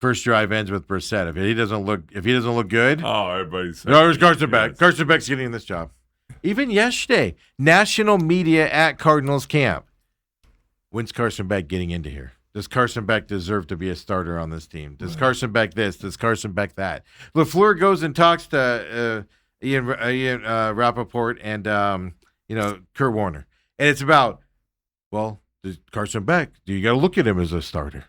first drive ends with Brissett. If he doesn't look good, everybody's there's Carson Beck. Yes. Carson Beck's getting this job. Even yesterday, national media at Cardinals camp. When's Carson Beck getting into here? Does Carson Beck deserve to be a starter on this team? Does Carson Beck this? Does Carson Beck that? LaFleur goes and talks to Ian Rappaport and Kurt Warner, and it's about, Carson Beck, do you got to look at him as a starter?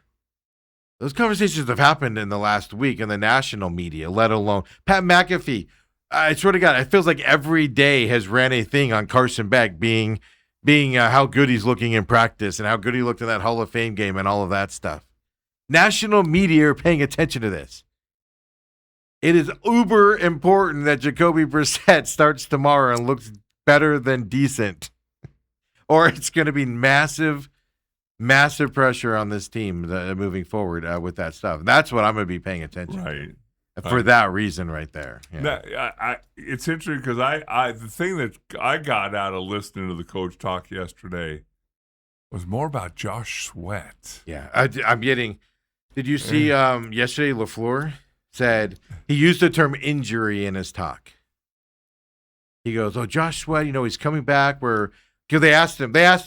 Those conversations have happened in the last week in the national media, let alone Pat McAfee. I swear to God, it feels like every day has ran a thing on Carson Beck being how good he's looking in practice and how good he looked in that Hall of Fame game and all of that stuff. National media are paying attention to this. It is uber important that Jacoby Brissett starts tomorrow and looks better than decent. Or it's going to be massive pressure on this team moving forward with that stuff. That's what I'm going to be paying attention to. for that reason right there. Yeah. Now, it's interesting because the thing that I got out of listening to the coach talk yesterday was more about Josh Sweat. Yeah, I'm getting. Did you see yesterday? LaFleur said he used the term injury in his talk. He goes, "Oh, Josh Sweat, he's coming back." Because they asked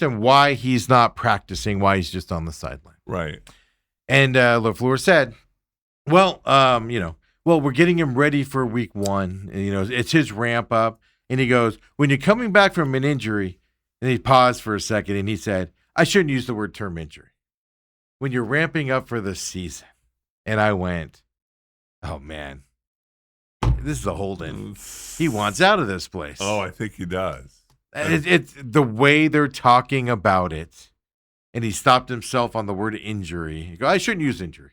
him why he's not practicing, why he's just on the sideline. Right. And LaFleur said, "Well, we're getting him ready for week 1. And, it's his ramp up." And he goes, "When you're coming back from an injury," and he paused for a second, and he said, "I shouldn't use the word term injury. When you're ramping up for the season." And I went, "Oh, man, this is a hold-in. He wants out of this place." Oh, I think he does. It's the way they're talking about it. And he stopped himself on the word injury. He goes, "I shouldn't use injury."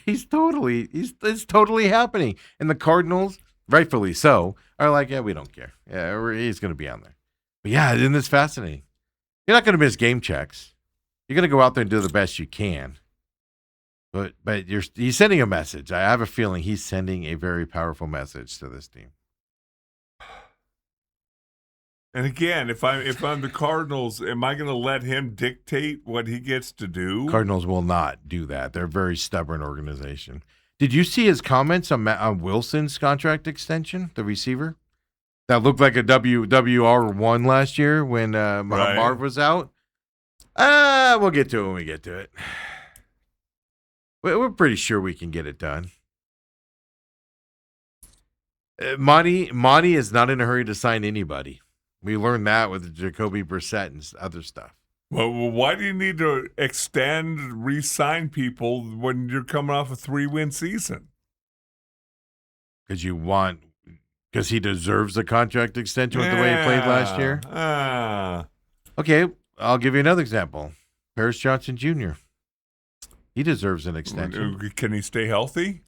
It's totally happening. And the Cardinals, rightfully so, are like, "Yeah, we don't care. Yeah, he's going to be on there." But yeah, isn't this fascinating? You're not going to miss game checks. You're going to go out there and do the best you can. But he's sending a message. I have a feeling he's sending a very powerful message to this team. And again, if I'm the Cardinals, am I going to let him dictate what he gets to do? Cardinals will not do that. They're a very stubborn organization. Did you see his comments on Wilson's contract extension, the receiver? That looked like a WR1 last year when Marv was out. We'll get to it when we get to it. We're pretty sure we can get it done. Monty is not in a hurry to sign anybody. We learned that with Jacoby Brissett and other stuff. Well, why do you need to extend, re-sign people when you're coming off a 3-win season? Because he deserves a contract extension with the way he played last year. Okay, I'll give you another example. Paris Johnson Jr. He deserves an extension. Can he stay healthy?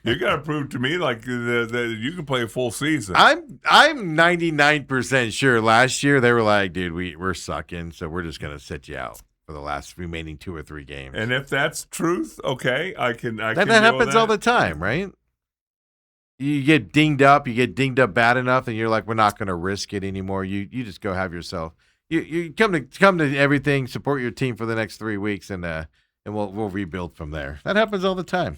You got to prove to me like that you can play a full season. I'm 99% sure last year they were like, "Dude, we're sucking, so we're just gonna sit you out for the last remaining 2 or 3 games." And if that's truth, okay, I can. That happens all the time, right? You get dinged up bad enough, and you're like, "We're not gonna risk it anymore." You just go have yourself. You come to everything, support your team for the next 3 weeks, and we'll rebuild from there. That happens all the time.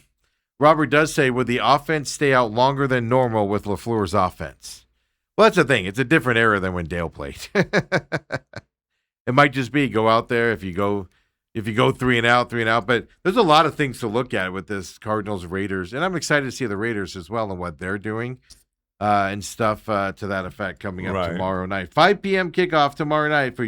Robert does say, "Would the offense stay out longer than normal with LaFleur's offense?" Well, that's the thing. It's a different era than when Dale played. It might just be go out there if you go 3 and out. But there's a lot of things to look at with this Cardinals Raiders, and I'm excited to see the Raiders as well and what they're doing and stuff to that effect coming up tomorrow night. 5 p.m. kickoff tomorrow night for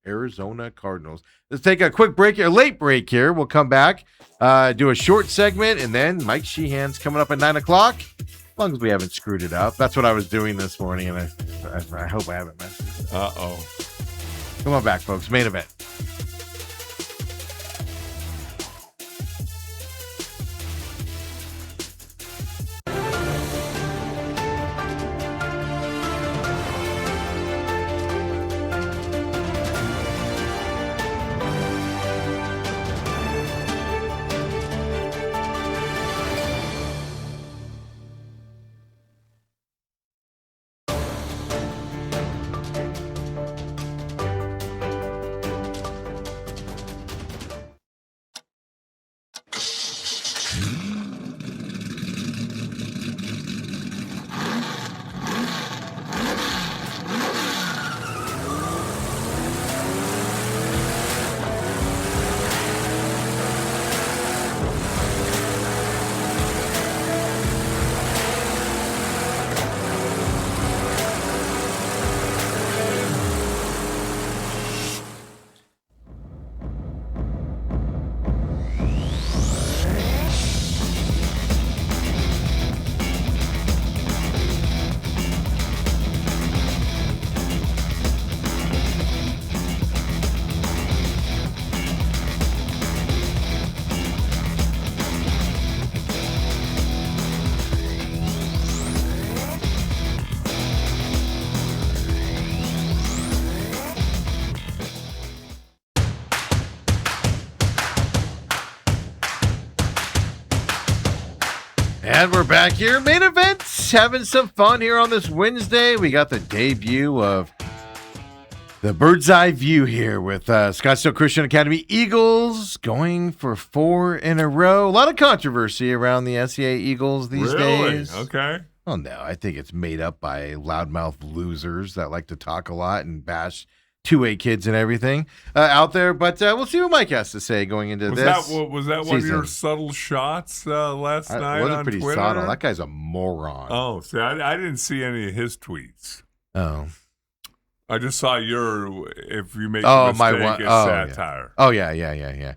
Arizona Cardinals. Let's take a quick break here, late break here. We'll come back, do a short segment, and then Mike Sheehan's coming up at 9 o'clock. As long as we haven't screwed it up. That's what I was doing this morning, and I hope I haven't messed it up. Uh-oh. Come on back, folks. Main event. And we're back here. Main events. Having some fun here on this Wednesday. We got the debut of the bird's eye view here with Scottsdale Christian Academy Eagles going for 4 in a row. A lot of controversy around the SEA Eagles these days. Okay. Well, no, I think it's made up by loudmouth losers that like to talk a lot and bash 2A kids and everything out there. But we'll see what Mike has to say going into this. Was that one of your subtle shots last night wasn't on pretty Twitter? subtle. That guy's a moron. Oh, see, I didn't see any of his tweets. Oh. I just saw if you make a mistake, it's satire. Yeah.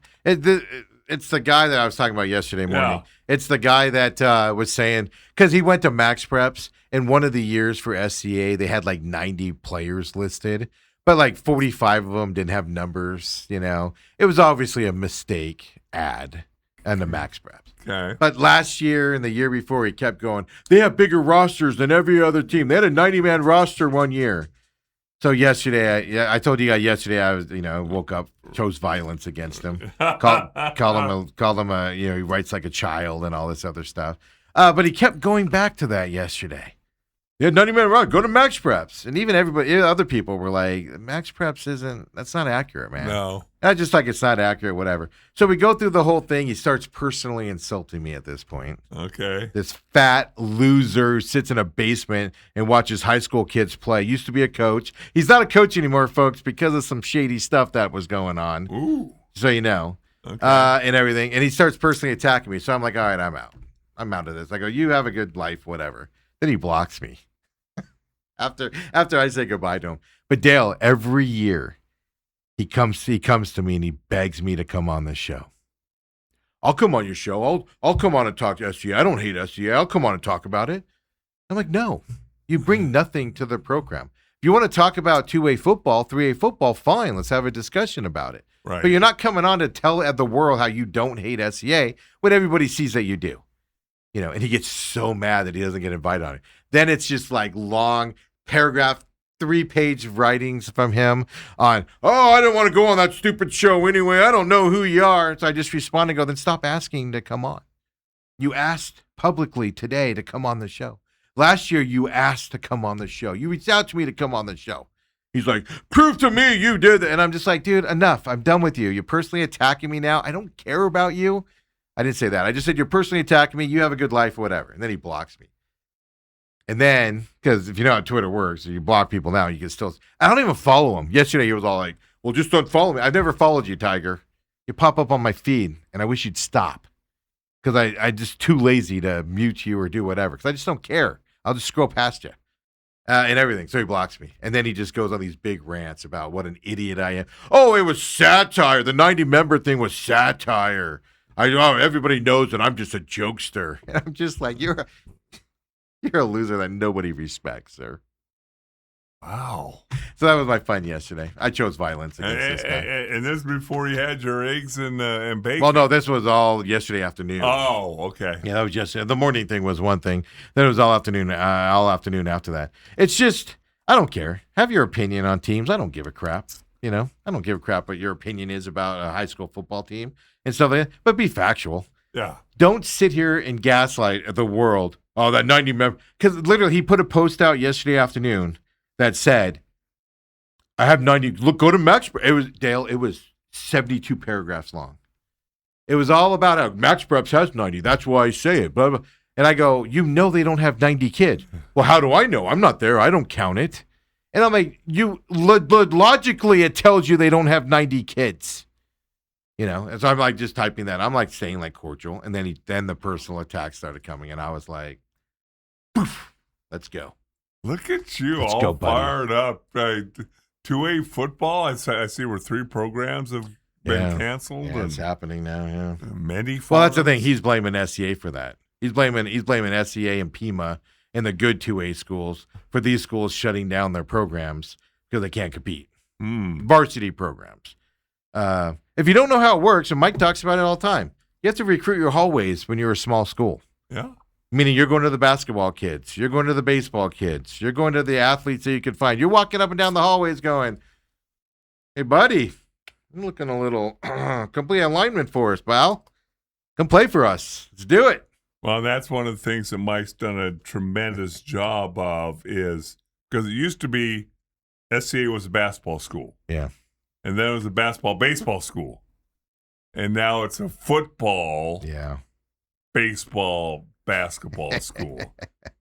It's the guy that I was talking about yesterday morning. Yeah. It's the guy that was saying, because he went to Max Preps, and one of the years for SCA, they had like 90 players listed, but like 45 of them didn't have numbers, you know. It was obviously a mistake ad and the Max Preps. Okay. But last year and the year before, he kept going, they have bigger rosters than every other team. They had a 90-man roster one year. So yesterday, I told you guys yesterday, I was, woke up, chose violence against him, called him he writes like a child and all this other stuff. But he kept going back to that yesterday. Yeah, 90-man roster, go to Max Preps. And even other people were like, Max Preps that's not accurate, man. No. I just like it's not accurate, whatever. So we go through the whole thing. He starts personally insulting me at this point. Okay. This fat loser sits in a basement and watches high school kids play. Used to be a coach. He's not a coach anymore, folks, because of some shady stuff that was going on. Ooh. So you know. Okay. And everything. And he starts personally attacking me. So I'm like, all right, I'm out. I'm out of this. I go, you have a good life, whatever. Then he blocks me. After I say goodbye to him. But Dale, every year he comes to me and he begs me to come on the show. I'll come on your show. I'll come on and talk to SCA. I don't hate SCA. I'll come on and talk about it. I'm like, no. You bring nothing to the program. If you want to talk about 2A football, 3A football, fine. Let's have a discussion about it. Right. But you're not coming on to tell the world how you don't hate SCA when everybody sees that you do. And he gets so mad that he doesn't get invited on it. Then it's just like long paragraph, 3-page writings from him on, I don't want to go on that stupid show anyway. I don't know who you are. So I just respond and go, then stop asking to come on. You asked publicly today to come on the show. Last year, you asked to come on the show. You reached out to me to come on the show. He's like, prove to me you did that. And I'm just like, dude, enough. I'm done with you. You're personally attacking me now. I don't care about you. I didn't say that. I just said, you're personally attacking me. You have a good life or whatever. And then he blocks me. And then, because if you know how Twitter works, you block people now, you can still, I don't even follow him. Yesterday, he was all like, well, just don't follow me. I've never followed you, Tiger. You pop up on my feed, and I wish you'd stop. Because I'm just too lazy to mute you or do whatever. Because I just don't care. I'll just scroll past you. And everything. So he blocks me. And then he just goes on these big rants about what an idiot I am. Oh, it was satire. The 90-member thing was satire. Everybody knows that I'm just a jokester. And I'm just like, you're a loser that nobody respects, sir. Wow. So that was my fun yesterday. I chose violence against this guy. And this before you had your eggs and bacon? Well, no, this was all yesterday afternoon. Oh, okay. Yeah, that was just the morning thing was one thing. Then it was all afternoon after that. It's just, I don't care. Have your opinion on teams. I don't give a crap. I don't give a crap what your opinion is about a high school football team and stuff like that. But be factual. Yeah. Don't sit here and gaslight the world. Oh, that 90 member. Because literally, he put a post out yesterday afternoon that said, I have 90. Look, go to Max. It was 72 paragraphs long. It was all about how Max Preps has 90. That's why I say it. Blah, blah. And I go, they don't have 90 kids. Well, how do I know? I'm not there. I don't count it. And I'm like, logically, it tells you they don't have 90 kids. And so I'm like just typing that. I'm like saying like cordial. And then the personal attacks started coming. And I was like, poof, let's go. Look at you, let's all go, fired up. 2A football, I see where 3 programs have been canceled. Yeah, it's happening now, yeah. Many Well, that's the thing. He's blaming SCA for that. He's blaming SCA and Pima and the good 2A schools for these schools shutting down their programs because they can't compete. Varsity programs. If you don't know how it works, and Mike talks about it all the time, you have to recruit your hallways when you're a small school. Yeah. Meaning you're going to the basketball kids. You're going to the baseball kids. You're going to the athletes that you can find. You're walking up and down the hallways going, hey, buddy, I'm looking a little complete alignment for us, pal. Come play for us. Let's do it. Well, that's one of the things that Mike's done a tremendous job of is because it used to be SCA was a basketball school. Yeah. And then it was a baseball school. And now it's a football, baseball, basketball school.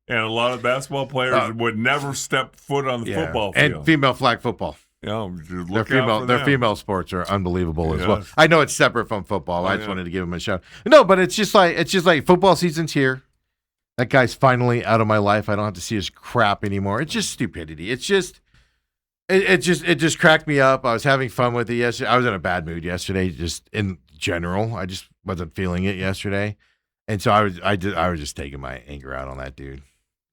And a lot of basketball players would never step foot on the football field. And female flag football. Their female sports are unbelievable as well. I know it's separate from football. I just wanted to give them a shout. No, but it's just like football season's here. That guy's finally out of my life. I don't have to see his crap anymore. It's just stupidity. It's just it just cracked me up. I was having fun with it yesterday. I was in a bad mood yesterday, just in general. I just wasn't feeling it yesterday. And so I was just taking my anger out on that dude.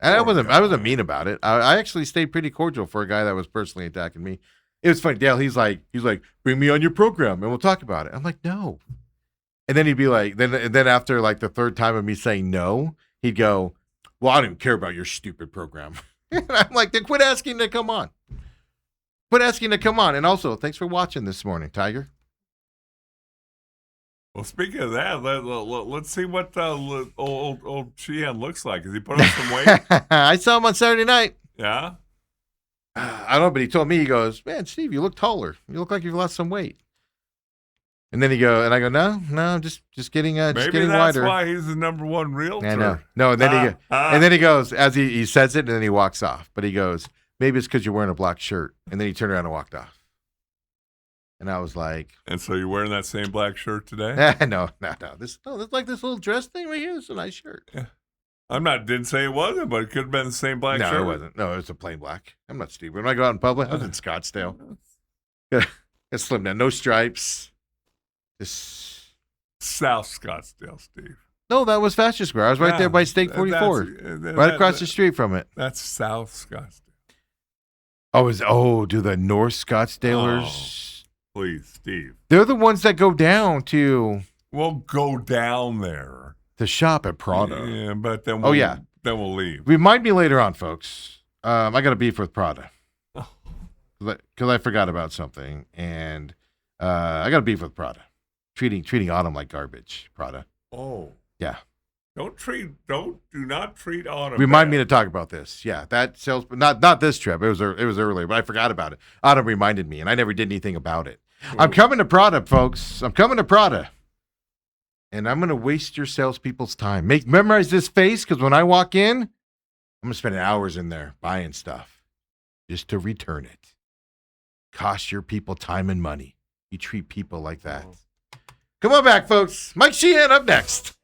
And I wasn't mean about it. I actually stayed pretty cordial for a guy that was personally attacking me. It was funny. Dale, he's like, bring me on your program and we'll talk about it. I'm like, no. And then he'd be like, then after like the third time of me saying no, he'd go, well, I don't even care about your stupid program. And I'm like, then quit asking to come on. Quit asking to come on. And also, thanks for watching this morning, Tiger. Well, speaking of that, let's see what old Sheehan looks like. Has he put on some weight? I saw him on Saturday night. Yeah? I don't know, but he told me, he goes, man, Steve, you look taller. You look like you've lost some weight. And then I go, no, I'm just getting wider. Maybe that's why he's the number one realtor. I know. No, and then he goes, as he says it, and then he walks off. But he goes, maybe it's because you're wearing a black shirt. And then he turned around and walked off. And I was like, and so you're wearing that same black shirt today? No. This like this little dress thing right here. It's a nice shirt. Yeah. Didn't say it wasn't, but it could have been the same black shirt. No, it wasn't. No, it was a plain black. I'm not stupid. When I go out in public, I was in Scottsdale. It's slim down, no stripes. Just South Scottsdale, Steve. No, that was Fashion Square. I was right there by Steak 44, right across the street from it. That's South Scottsdale. Do the North Scottsdalers? Please, Steve. They're the ones that go down to. We'll go down there to shop at Prada. Yeah, but then we'll leave. Remind me later on, folks. I got a beef with Prada because I forgot about something, and I got a beef with Prada. Treating Autumn like garbage, Prada. Oh. Yeah. Do not treat Autumn. Remind me to talk about this. Yeah, that sales, not this trip. It was earlier, but I forgot about it. Autumn reminded me, and I never did anything about it. Ooh. I'm coming to Prada, folks. I'm coming to Prada. And I'm going to waste your salespeople's time. Memorize this face, because when I walk in, I'm going to spend hours in there buying stuff just to return it. Cost your people time and money. You treat people like that. Oh. Come on back, folks. Mike Sheehan up next.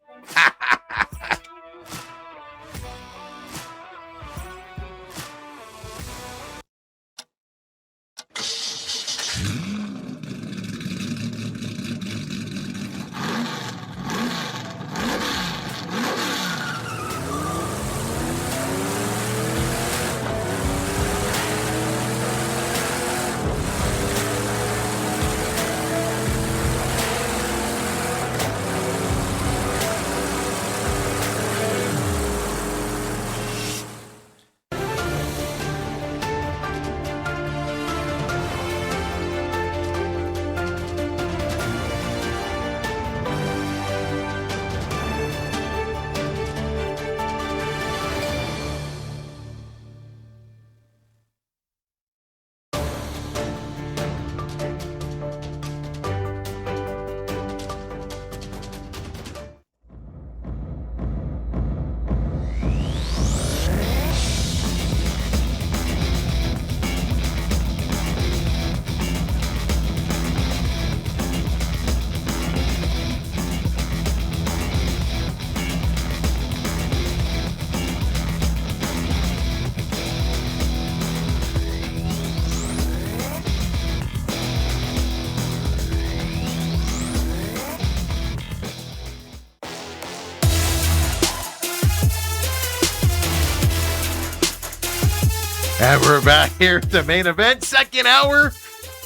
And we're back here at the main event, second hour.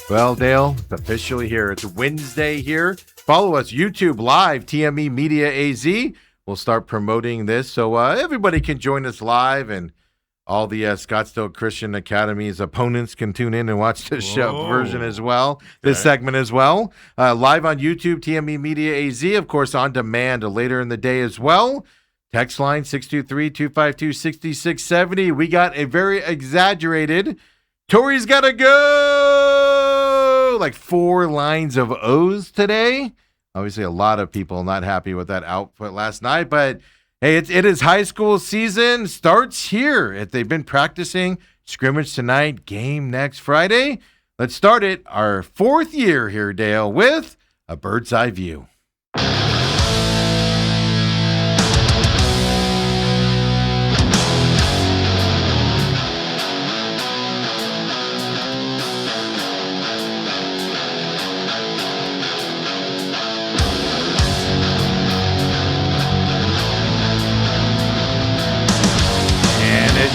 Well, Dale, it's officially here. It's Wednesday here. Follow us, YouTube Live, TME Media AZ. We'll start promoting this so everybody can join us live, and all the Scottsdale Christian Academy's opponents can tune in and watch the show version as well, this segment as well. Live on YouTube, TME Media AZ, of course, on demand later in the day as well. Text line 623-252-6670. We got a very exaggerated Tori's got to go! Like 4 lines of O's today. Obviously, a lot of people not happy with that output last night, but hey, it is high school season. Starts here. They've been practicing scrimmage tonight, game next Friday. Let's start it, our 4th year here, Dale, with a bird's eye view.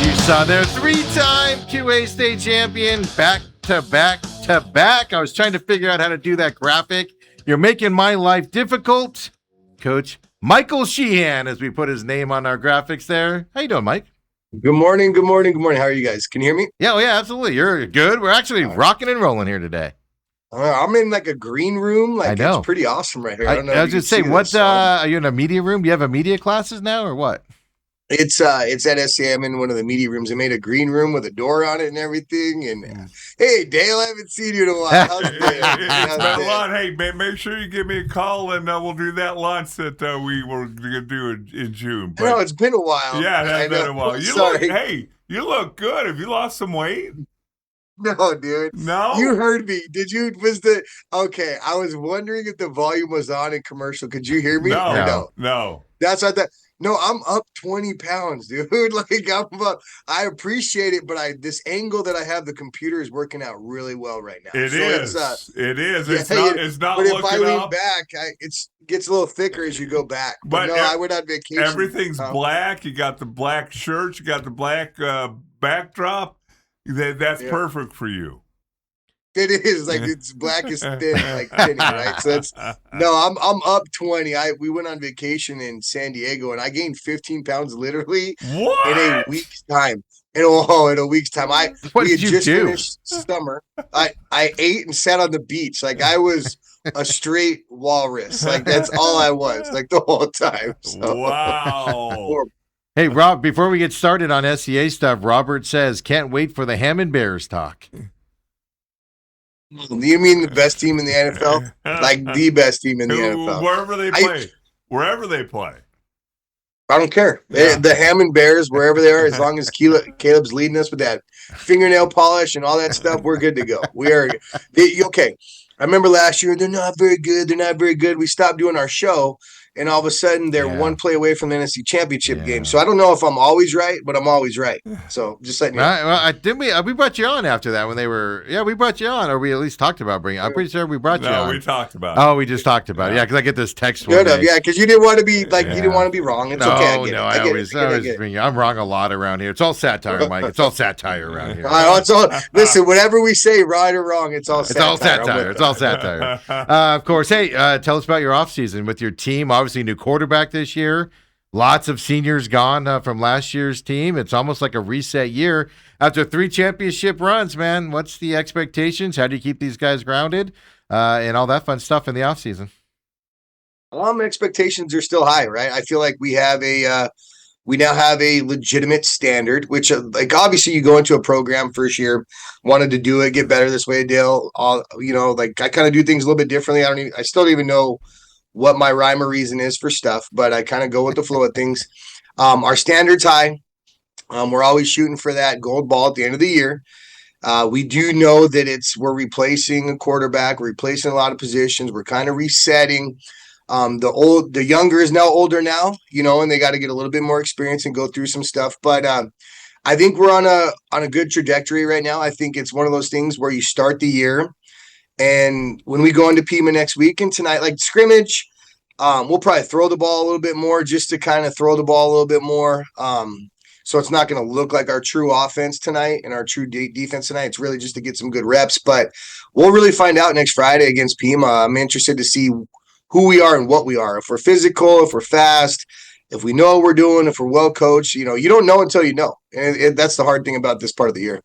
You saw their 3-time 2A state champion back to back to back. I was trying to figure out how to do that graphic. You're making my life difficult, Coach Michael Sheehan, as we put his name on our graphics there. How you doing, Mike? Good morning. How are you guys? Can you hear me? Yeah, absolutely. You're good. We're actually rocking and rolling here today. I'm in like a green room. I know. It's pretty awesome right here. I don't know. I was just saying, are you in a media room? Do you have a media classes now or what? It's at SCM in one of the media rooms. They made a green room with a door on it and everything. And hey, Dale, I haven't seen you in a while. How's it been? It's been a lot. Hey, make sure you give me a call and we'll do that launch that we were going to do in June. But, no, it's been a while. Yeah, it has been a while. You look good. Have you lost some weight? No, dude. No? You heard me. Did you? Okay, I was wondering if the volume was on in commercial. Could you hear me? No. That's what that. No, I'm up 20 pounds, dude. I appreciate it, but this angle that I have, the computer is working out really well right now. It is. It's not but looking if I lean up. back, it gets a little thicker as you go back. But I went on vacation. Everything's black. You got the black shirt. You got the black backdrop. That's perfect for you. It is like it's black is thin, like thinning, right? So I'm up 20. We went on vacation in San Diego and I gained 15 pounds literally in a week's time. In a week's time. We had just finished summer. I ate and sat on the beach. Like I was a straight walrus. Like that's all I was, like the whole time. So. Wow. Hey, Rob, before we get started on SCA stuff, Robert says, can't wait for the Hammond Bears talk. You mean the best team in the NFL? Like the best team in the NFL. Wherever they play. I don't care. Yeah. The Hammond Bears, wherever they are, as long as Caleb's leading us with that fingernail polish and all that stuff, we're good to go. Okay. I remember last year, they're not very good. We stopped doing our show. And all of a sudden, they're one play away from the NFC Championship game. So I don't know if I'm always right, but I'm always right. So just letting you know. Well, didn't we brought you on after that when they were? Yeah, we brought you on, or we at least talked about bringing. I'm pretty sure we brought you on. No, we talked about it. Oh, we just talked about it. Yeah, because I get this text. Good enough. Yeah, because you didn't want to be you didn't want to be wrong. It's okay. I always bring you. I'm wrong a lot around here. It's all satire, Mike. It's all satire around here. Listen, whatever we say, right or wrong, it's all satire. It's all satire. Of course. Hey, tell us about your off season with your team. Obviously, new quarterback this year. Lots of seniors gone from last year's team. It's almost like a reset year after 3 championship runs, man. What's the expectations? How do you keep these guys grounded and all that fun stuff in the offseason? Expectations are still high, right? I feel like we now have a legitimate standard, which like obviously you go into a program first year, wanted to do it, get better this way, Dale. Like I kind of do things a little bit differently. I still don't even know what my rhyme or reason is for stuff, but I kind of go with the flow of things. Our standard's high. We're always shooting for that gold ball at the end of the year. We do know that we're replacing a quarterback, we're replacing a lot of positions. We're kind of resetting. The younger is now older now, and they got to get a little bit more experience and go through some stuff. But I think we're on a good trajectory right now. I think it's one of those things where you start the year. And when we go into Pima next week and tonight, like scrimmage, we'll probably throw the ball a little bit more just to kind of throw the ball a little bit more. So it's not going to look like our true offense tonight and our true defense tonight. It's really just to get some good reps. But we'll really find out next Friday against Pima. I'm interested to see who we are and what we are. If we're physical, if we're fast, if we know what we're doing, if we're well coached. You don't know until you know. And that's the hard thing about this part of the year.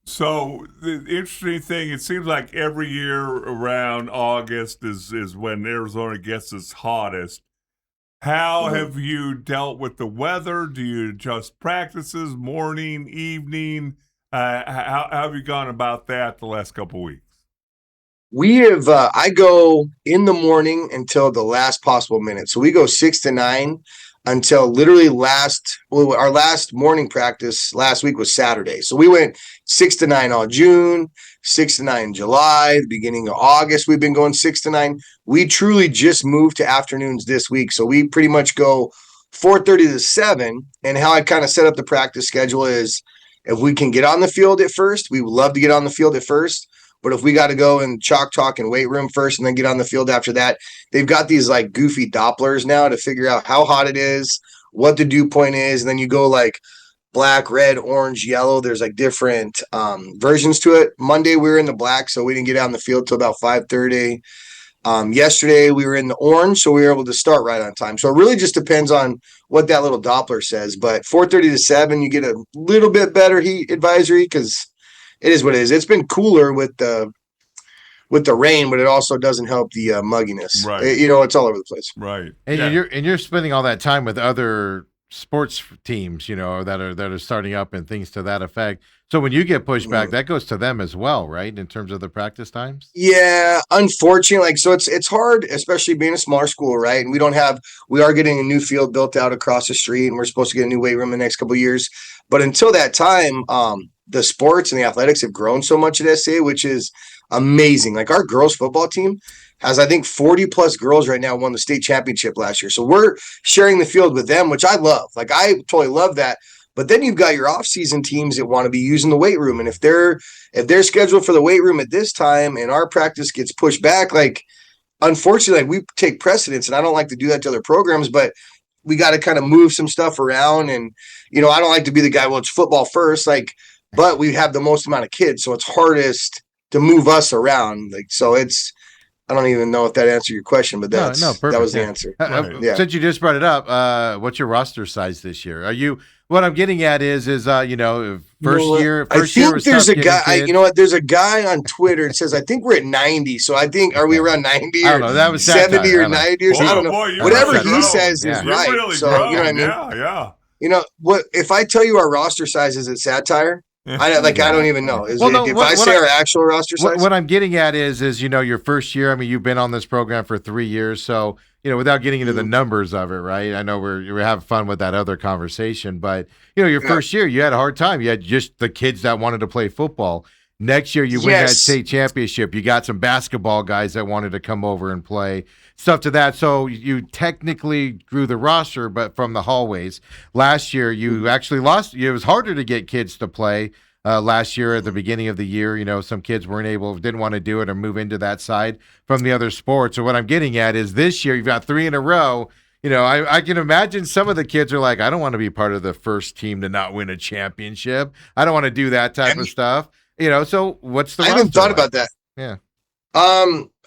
So the interesting thing, it seems like every year around August is when Arizona gets its hottest. How have you dealt with the weather? Do you adjust practices, morning, evening? How have you gone about that the last couple weeks? We have, I go in the morning until the last possible minute. So we go 6 to 9 until literally our last morning practice last week was Saturday. So we went 6 to 9 all June, 6 to 9 July, the beginning of August. We've been going 6 to 9. We truly just moved to afternoons this week. So we pretty much go 4:30 to 7. And how I kind of set up the practice schedule is if we can get on the field at first, we would love to get on the field at first. But if we got to go and chalk talk and weight room first and then get on the field after that, they've got these like goofy Dopplers now to figure out how hot it is, what the dew point is. And then you go like black, red, orange, yellow. There's like different versions to it. Monday we were in the black, so we didn't get on the field till about 5:30. Yesterday we were in the orange, so we were able to start right on time. So it really just depends on what that little Doppler says. But 4:30 to 7, you get a little bit better heat advisory because it is what it is. It's been cooler with the rain, but it also doesn't help the mugginess. Right. It's all over the place. Right. And you're spending all that time with other sports teams, that are starting up and things to that effect. So when you get pushed back, that goes to them as well, right? In terms of the practice times? Yeah, unfortunately, so it's hard, especially being a smaller school, right? And we are getting a new field built out across the street, and we're supposed to get a new weight room in the next couple of years. But until that time, the sports and the athletics have grown so much at SA, which is amazing. Like our girls football team has, I think, 40 plus girls right now won the state championship last year. So we're sharing the field with them, which I love. Like I totally love that. But then you've got your off-season teams that want to be using the weight room. And if they're scheduled for the weight room at this time and our practice gets pushed back, like unfortunately, like, we take precedence, and I don't like to do that to other programs, but we got to kind of move some stuff around. And, I don't like to be the guy, well, it's football first, but we have the most amount of kids. So it's hardest to move us around. I don't even know if that answered your question, but that was the answer. Since you just brought it up, what's your roster size this year? What I'm getting at is first year. I think there's a guy. You know what? There's a guy on Twitter that says I think we're at 90. So I think are we around 90 or I don't know, that was 70 or 90 or something? I don't know. Boy, whatever he says is right. Really so grown. you know what I mean? Yeah. What if I tell you our roster size is at satire? I don't even know. If I say our actual roster size? What I'm getting at is your first year. I mean, you've been on this program for 3 years, so without getting into the numbers of it, right? I know we're having fun with that other conversation, but your first year, you had a hard time. You had just the kids that wanted to play football. Next year, you win that state championship. You got some basketball guys that wanted to come over and play, stuff to that. So you technically grew the roster, but from the hallways. Last year, you actually lost. It was harder to get kids to play. Last year at the beginning of the year, some kids didn't want to do it or move into that side from the other sports. So what I'm getting at is this year you've got 3 in a row. I can imagine some of the kids are like, I don't want to be part of the first team to not win a championship. I don't want to do that type of stuff. So what's the I haven't thought about that. Yeah.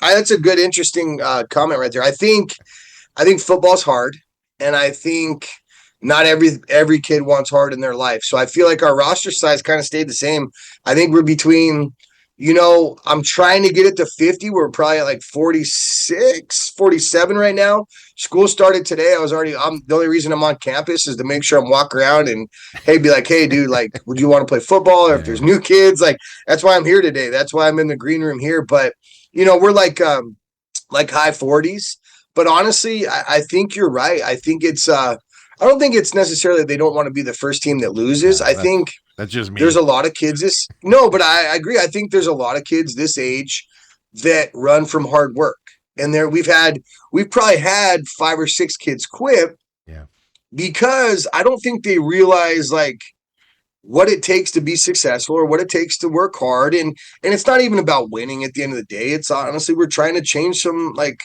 That's a good, interesting comment right there. I think football's hard, and I think not every kid wants hard in their life. So I feel like our roster size kind of stayed the same. I think we're between, I'm trying to get it to 50. We're probably at like 46, 47 right now. School started today. The only reason I'm on campus is to make sure I'm walking around and be like, hey dude, like, would you want to play football? Or if there's new kids, like, that's why I'm here today. That's why I'm in the green room here. But, we're like high 40s, but honestly, I think you're right. I think I don't think it's necessarily they don't want to be the first team that loses. I think that's just me. There's a lot of kids but I agree. I think there's a lot of kids this age that run from hard work. And we've probably had 5 or 6 kids quit. Yeah. Because I don't think they realize like what it takes to be successful or what it takes to work hard. And it's not even about winning at the end of the day. It's honestly, we're trying to change some like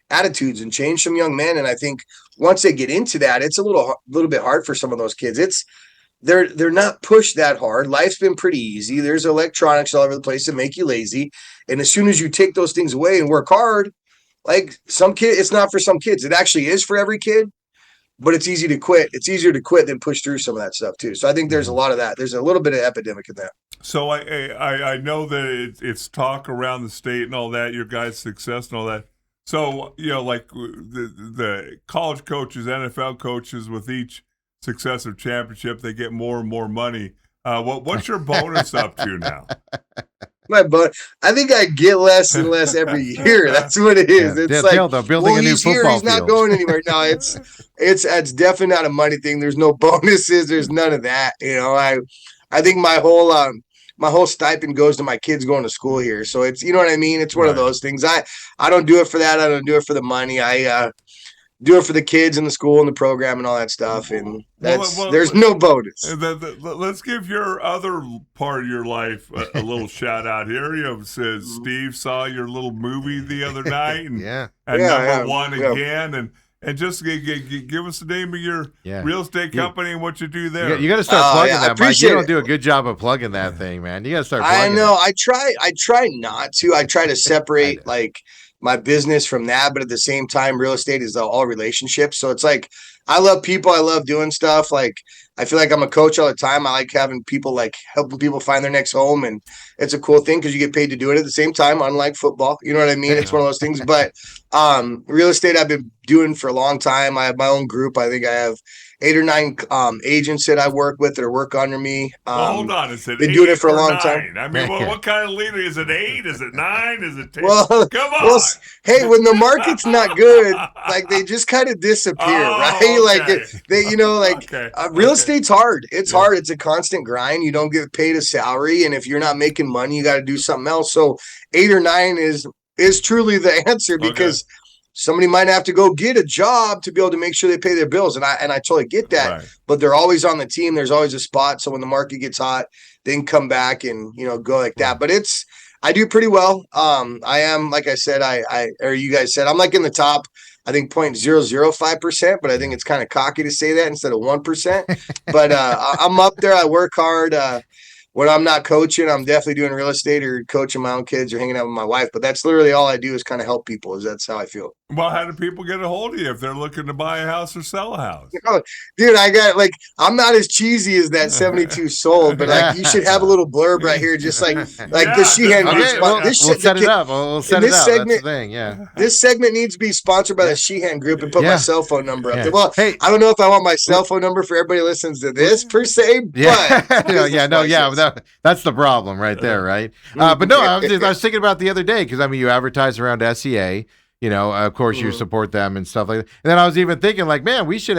attitudes and change some young men. And I think once they get into that, it's a little bit hard for some of those kids. They're not pushed that hard. Life's been pretty easy. There's electronics all over the place that make you lazy. And as soon as you take those things away and work hard, like some kid, it's not for some kids. It actually is for every kid, but it's easy to quit. It's easier to quit than push through some of that stuff too. So I think there's a lot of that. There's a little bit of epidemic in that. So I know that it's talk around the state and all that, your guys' success and all that. So, like the college coaches, NFL coaches, with each successive championship, they get more and more money. What's your bonus up to now? I think I get less and less every year. That's what it is. Yeah. It's They're building a new he's here. football He's not field. going anywhere. No, it's definitely not a money thing. There's no bonuses. There's none of that. I think my whole stipend goes to my kids going to school here. So it's, you know what I mean? It's one of those things. I don't do it for that. I don't do it for the money. I do it for the kids and the school and the program and all that stuff. And there's no bonus. Let's give your other part of your life a little shout out here. Says Steve saw your little movie the other night and number one again. And just give us the name of your real estate company and what you do there. You got to start plugging that, Mike. You don't do a good job of plugging that thing, man. You got to start plugging it. I try not to. I try to separate my business from that, but at the same time, real estate is all relationships. So it's like, I love people. I love doing stuff. Like, I feel like I'm a coach all the time. I like having people, helping people find their next home. And it's a cool thing because you get paid to do it at the same time, unlike football. You know what I mean? It's one of those things. But real estate I've been doing for a long time. I have my own group. I think I have 8 or 9 agents that I work with that work under me. Hold on, is it been doing it for a long time. I mean, what kind of leader is it? 8? Is it 9? Is it 10? Well, come on. Hey, when the market's not good, they just kind of disappear, right? Okay. Real estate's hard. It's hard. It's a constant grind. You don't get paid a salary, and if you're not making money, you got to do something else. So 8 or 9 is truly the answer because. Somebody might have to go get a job to be able to make sure they pay their bills. And I totally get that, right. But they're always on the team. There's always a spot. So when the market gets hot, they can come back and, go like that. But I do pretty well. I am, like I said, or you guys said, I'm like in the top, I think 0.005%, but I think it's kind of cocky to say that instead of 1%. But I'm up there. I work hard. When I'm not coaching, I'm definitely doing real estate or coaching my own kids or hanging out with my wife. But that's literally all I do is kind of help people. That's how I feel. Well, how do people get a hold of you if they're looking to buy a house or sell a house? Dude, I'm not as cheesy as that 72 sold, but you should have a little blurb right here, just like the Sheehan Group. Okay, we'll set it up. We'll set it up. Segment, that's the thing, yeah. This segment needs to be sponsored by the Sheehan Group and put my cell phone number up there. Well, hey, I don't know if I want my cell phone number for everybody who listens to this per se, but that's the problem right there, right? But no, I was thinking about the other day because you advertise around SEA. Of course, you support them and stuff like that. And then I was even thinking, man, we should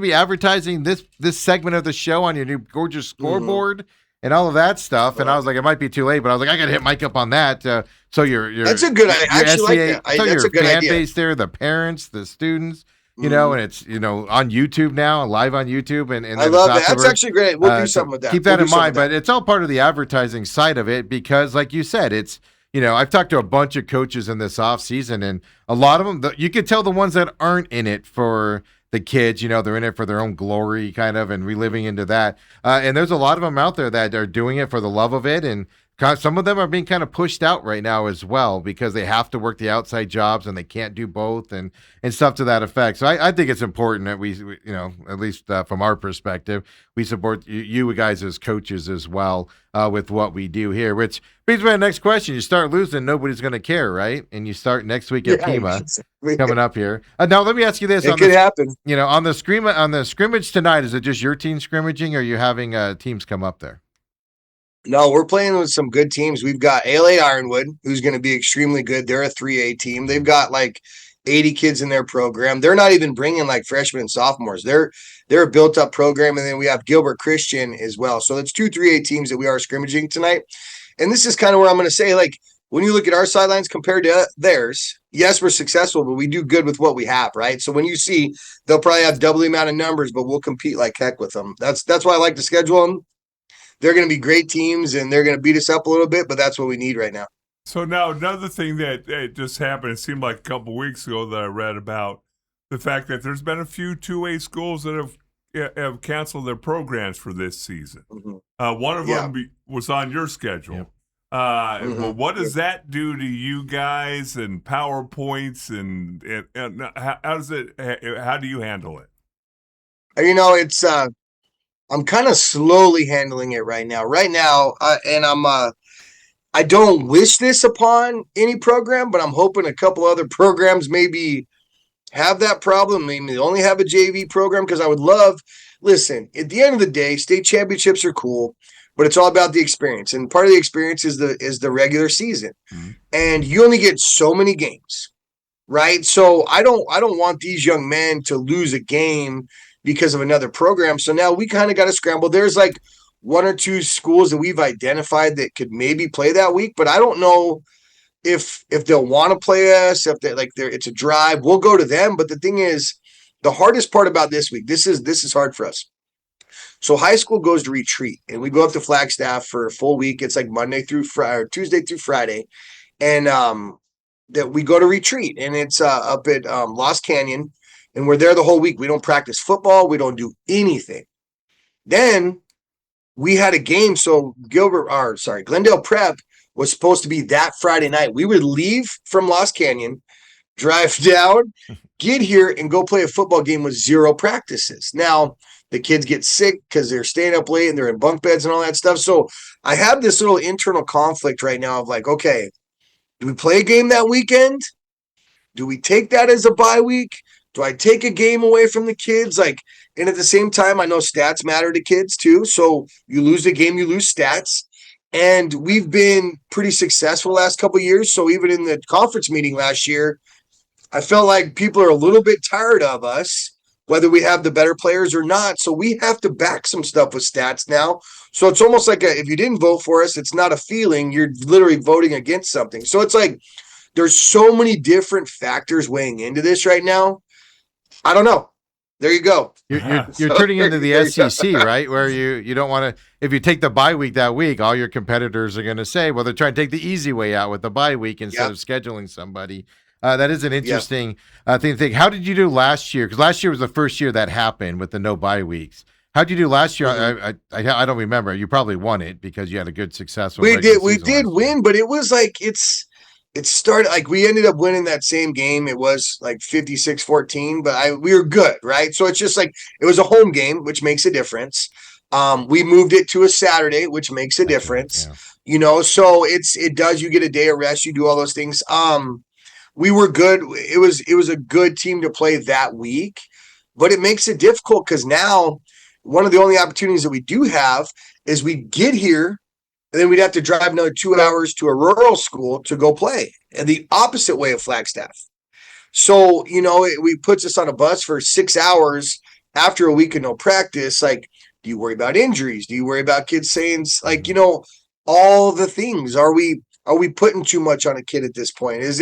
be advertising this segment of the show on your new gorgeous scoreboard and all of that stuff. And I was like, it might be too late, but I was like, I got to hit Mike up on that. So that's a good idea. I actually like that. That's a good fan idea. Base there, the parents, the students. And it's on YouTube now, live on YouTube, and I love that. That's actually great. We'll do something with that. Keep that in mind, but it's all part of the advertising side of it because, like you said, it's. I've talked to a bunch of coaches in this off season, and a lot of them, you could tell the ones that aren't in it for the kids, they're in it for their own glory kind of and reliving into that. And there's a lot of them out there that are doing it for the love of it. And some of them are being kind of pushed out right now as well because they have to work the outside jobs and they can't do both and stuff to that effect. So I think it's important that we at least from our perspective, we support you guys as coaches as well with what we do here, which brings me to the next question. You start losing, nobody's going to care, right? And you start next week at Pima coming up here. Now, let me ask you this. It could happen. On the scrimmage tonight, is it just your team scrimmaging or are you having teams come up there? No, we're playing with some good teams. We've got LA Ironwood, who's going to be extremely good. They're a 3A team. They've got 80 kids in their program. They're not even bringing freshmen and sophomores. They're a built-up program. And then we have Gilbert Christian as well. So it's 2 3A teams that we are scrimmaging tonight. And this is kind of where I'm going to say, when you look at our sidelines compared to theirs, yes, we're successful, but we do good with what we have, right? So when you see, they'll probably have double the amount of numbers, but we'll compete like heck with them. That's why I like to schedule them. They're going to be great teams, and they're going to beat us up a little bit, but that's what we need right now. So now another thing that just happened, it seemed like a couple of weeks ago that I read about the fact that there's been a few 2A schools that have canceled their programs for this season. Mm-hmm. One of them was on your schedule. Yep. Well, what does that do to you guys and PowerPoints and how do you handle it? It's I'm kind of slowly handling it right now. And I'm I don't wish this upon any program, but I'm hoping a couple other programs maybe have that problem. Maybe they only have a JV program because I would love. Listen, at the end of the day, state championships are cool, but it's all about the experience, and part of the experience is the regular season, and you only get so many games, right? So I don't want these young men to lose a game because of another program. So now we kind of got to scramble. There's like one or two schools that we've identified that could maybe play that week, but I don't know if they'll want to play us, if they like it's a drive, we'll go to them. But the thing is, the hardest part about this week, this is hard for us. So high school goes to retreat, and we go up to Flagstaff for a full week. It's like Monday through Friday, or Tuesday through Friday, and that we go to retreat, and it's up at Lost Canyon, and we're there the whole week. We don't practice football, we don't do anything. Then we had a game, so Glendale Prep was supposed to be that Friday night. We would leave from Lost Canyon, drive down, get here, and go play a football game with zero practices. Now, the kids get sick because they're staying up late and they're in bunk beds and all that stuff. So I have this little internal conflict right now of like, okay, do we play a game that weekend? Do we take that as a bye week? Do I take a game away from the kids? Like, and at the same time, I know stats matter to kids too. So you lose the game, you lose stats. And we've been pretty successful the last couple of years. So even in the conference meeting last year, I felt like people are a little bit tired of us, whether we have the better players or not. So we have to back some stuff with stats now. So it's almost like if you didn't vote for us, it's not a feeling. You're literally voting against something. So it's like there's so many different factors weighing into this right now. I don't know. There you go. You're turning into the SEC, right? Where you don't want to, if you take the bye week that week, all your competitors are going to say, well, they're trying to take the easy way out with the bye week instead of scheduling somebody. That is an interesting thing to think. How did you do last year? Because last year was the first year that happened with the no bye weeks. How did you do last year? Mm-hmm. I don't remember. You probably won it because you had a good successful. We did win, but it was like it started like we ended up winning that same game. It was like 56-14, but we were good, right? So it's just like it was a home game, which makes a difference. We moved it to a Saturday, which makes a difference. Yeah. You know, so it does. You get a day of rest. You do all those things. We were good. It was a good team to play that week, but it makes it difficult because now one of the only opportunities that we do have is we get here and then we'd have to drive another 2 hours to a rural school to go play, and the opposite way of Flagstaff. So, you know, we puts us on a bus for 6 hours after a week of no practice. Like, do you worry about injuries? Do you worry about kids saying, like, you know, all the things? Are we putting too much on a kid at this point? Is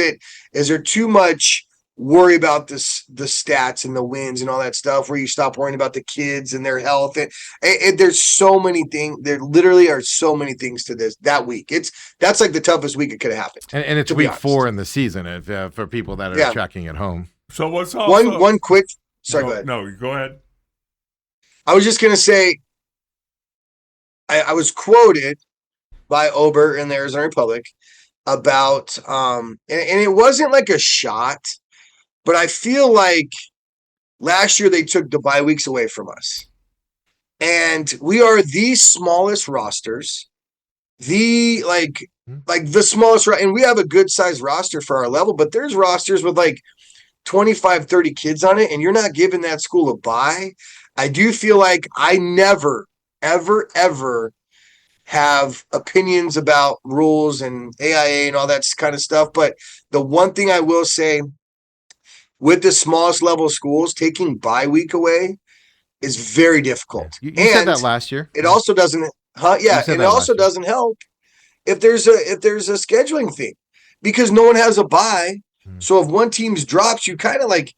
there too much worry about the stats and the wins and all that stuff where you stop worrying about the kids and their health? And there's so many things. There literally are so many things to that week. That's like the toughest week it could have happened. And it's week 4 in the season for people that are tracking at home. So what's also one quick? Sorry, go ahead. No, go ahead. I was just gonna say, I was quoted by Ober in the Arizona Republic about and it wasn't like a shot, but I feel like last year they took the bye weeks away from us. And we are the smallest rosters, the smallest, and we have a good sized roster for our level, but there's rosters with like 25, 30 kids on it, and you're not giving that school a bye. I do feel like I never, ever, ever have opinions about rules and AIA and all that kind of stuff. But the one thing I will say, with the smallest level schools, taking bye week away is very difficult. You said that last year. It also doesn't, and it also doesn't help if there's a scheduling thing, because no one has a bye. So if one team's drops, you kind of like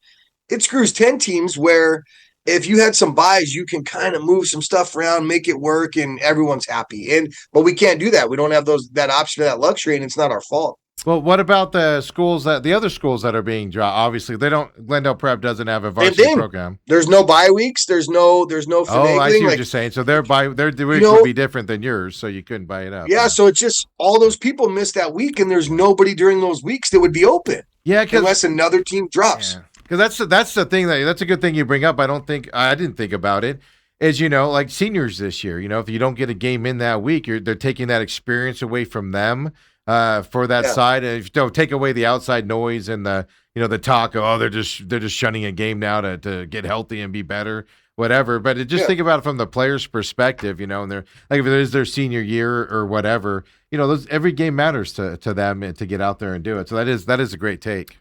it screws 10 teams. Where if you had some buys, you can kind of move some stuff around, make it work, and everyone's happy. But we can't do that. We don't have that option or that luxury, and it's not our fault. Well, what about the other schools that are being dropped? Obviously, Glendale Prep doesn't have a varsity program. There's no bye weeks. There's no finagling. Oh, I see what you're saying. So their week would be different than yours, so you couldn't buy it up. Yeah, so it's just all those people missed that week, and there's nobody during those weeks that would be open. Yeah, unless another team drops. Because that's the thing that's a good thing you bring up. I didn't think about it. is, like seniors this year, if you don't get a game in that week, they're taking that experience away from them for that side. And if you don't take away the outside noise and the talk of, they're just shunning a game now to get healthy and be better, whatever. But think about it from the player's perspective, and they're like, if it is their senior year or whatever, every game matters to them and to get out there and do it. So that is a great take.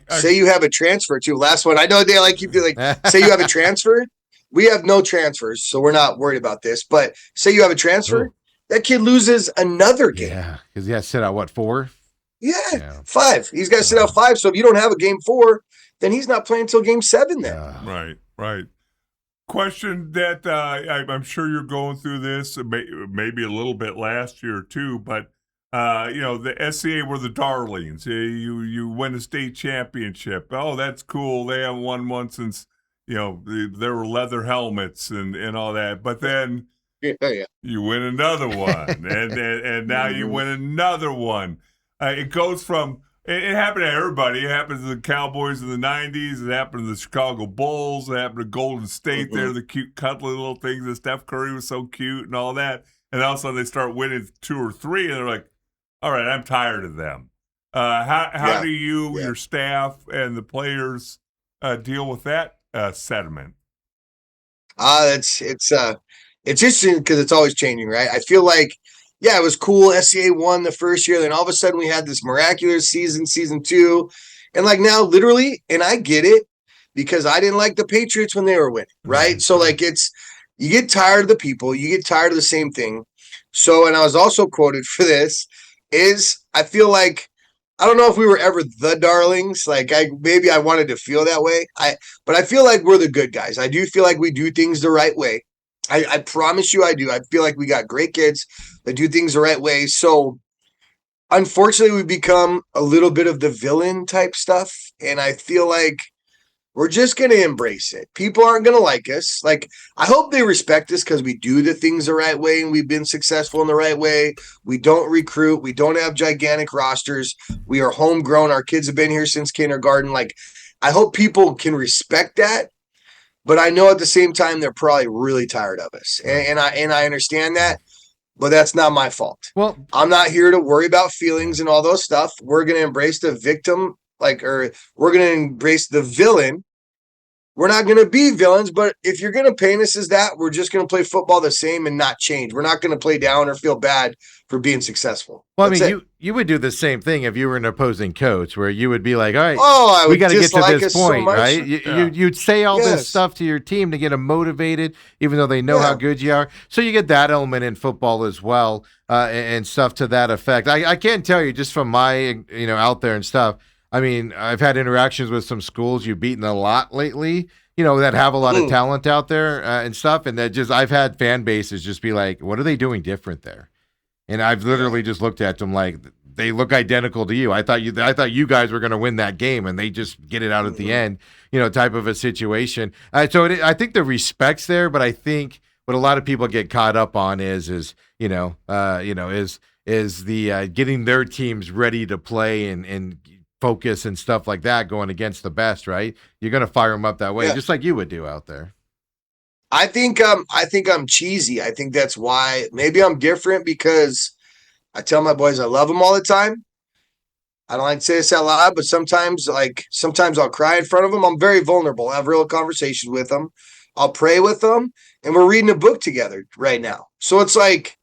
Say you have a transfer too. Last one. I know they like you do like say you have a transfer. We have no transfers, so we're not worried about this. But say you have a transfer, that kid loses another game. Yeah, because he has to sit out, 4? Yeah, 5. He's got to sit out 5. So if you don't have a game 4, then he's not playing until game 7 then. Right. Question that I'm sure you're going through this, maybe a little bit last year too, but the SCA were the darlings. You win a state championship. Oh, that's cool. They haven't won one since, there were leather helmets and all that. But then you win another one, and now you win another one. It goes from it happened to everybody. It happened to the Cowboys in the '90s. It happened to the Chicago Bulls. It happened to Golden State. They're the cute, cuddly little things. And Steph Curry was so cute and all that. And all of a sudden they start winning 2 or 3, and they're like, all right, I'm tired of them. How do you, your staff, and the players deal with that sentiment? It's interesting because it's always changing, right? I feel like, it was cool. SCA won the first year. Then all of a sudden we had this miraculous season 2. And like now, literally, and I get it because I didn't like the Patriots when they were winning, right? So like you get tired of the people. You get tired of the same thing. So, and I was also quoted for this, I feel like, I don't know if we were ever the darlings. Like maybe I wanted to feel that way. But I feel like we're the good guys. I do feel like we do things the right way. I promise you I do. I feel like we got great kids that do things the right way. So unfortunately, we become a little bit of the villain type stuff. And I feel like we're just going to embrace it. People aren't going to like us. Like, I hope they respect us because we do the things the right way and we've been successful in the right way. We don't recruit. We don't have gigantic rosters. We are homegrown. Our kids have been here since kindergarten. Like, I hope people can respect that. But I know at the same time, they're probably really tired of us. And I understand that. But that's not my fault. Well, I'm not here to worry about feelings and all those stuff. We're going to embrace the victim, or we're going to embrace the villain. We're not going to be villains, but if you're going to paint us as that, we're just going to play football the same and not change. We're not going to play down or feel bad for being successful. Well, you would do the same thing if you were an opposing coach, where you would be like, all right, we got to get to this point, right? You'd say all this stuff to your team to get them motivated, even though they know how good you are. So you get that element in football as well, and stuff to that effect. I can't tell you, just from my, out there and stuff, I mean, I've had interactions with some schools you've beaten a lot lately, that have a lot of talent out there and stuff. And I've had fan bases just be like, what are they doing different there? And I've literally just looked at them like, they look identical to you. I thought you guys were going to win that game, and they just get it out at the end, type of a situation. I think the respect's there, but I think what a lot of people get caught up on is the getting their teams ready to play and focus and stuff like that, going against the best, right? You're going to fire them up that way, just like you would do out there. I think I'm cheesy. I think that's why maybe I'm different, because I tell my boys I love them all the time. I don't like to say this out loud, but sometimes I'll cry in front of them. I'm very vulnerable. I have real conversations with them. I'll pray with them, and we're reading a book together right now. So it's like,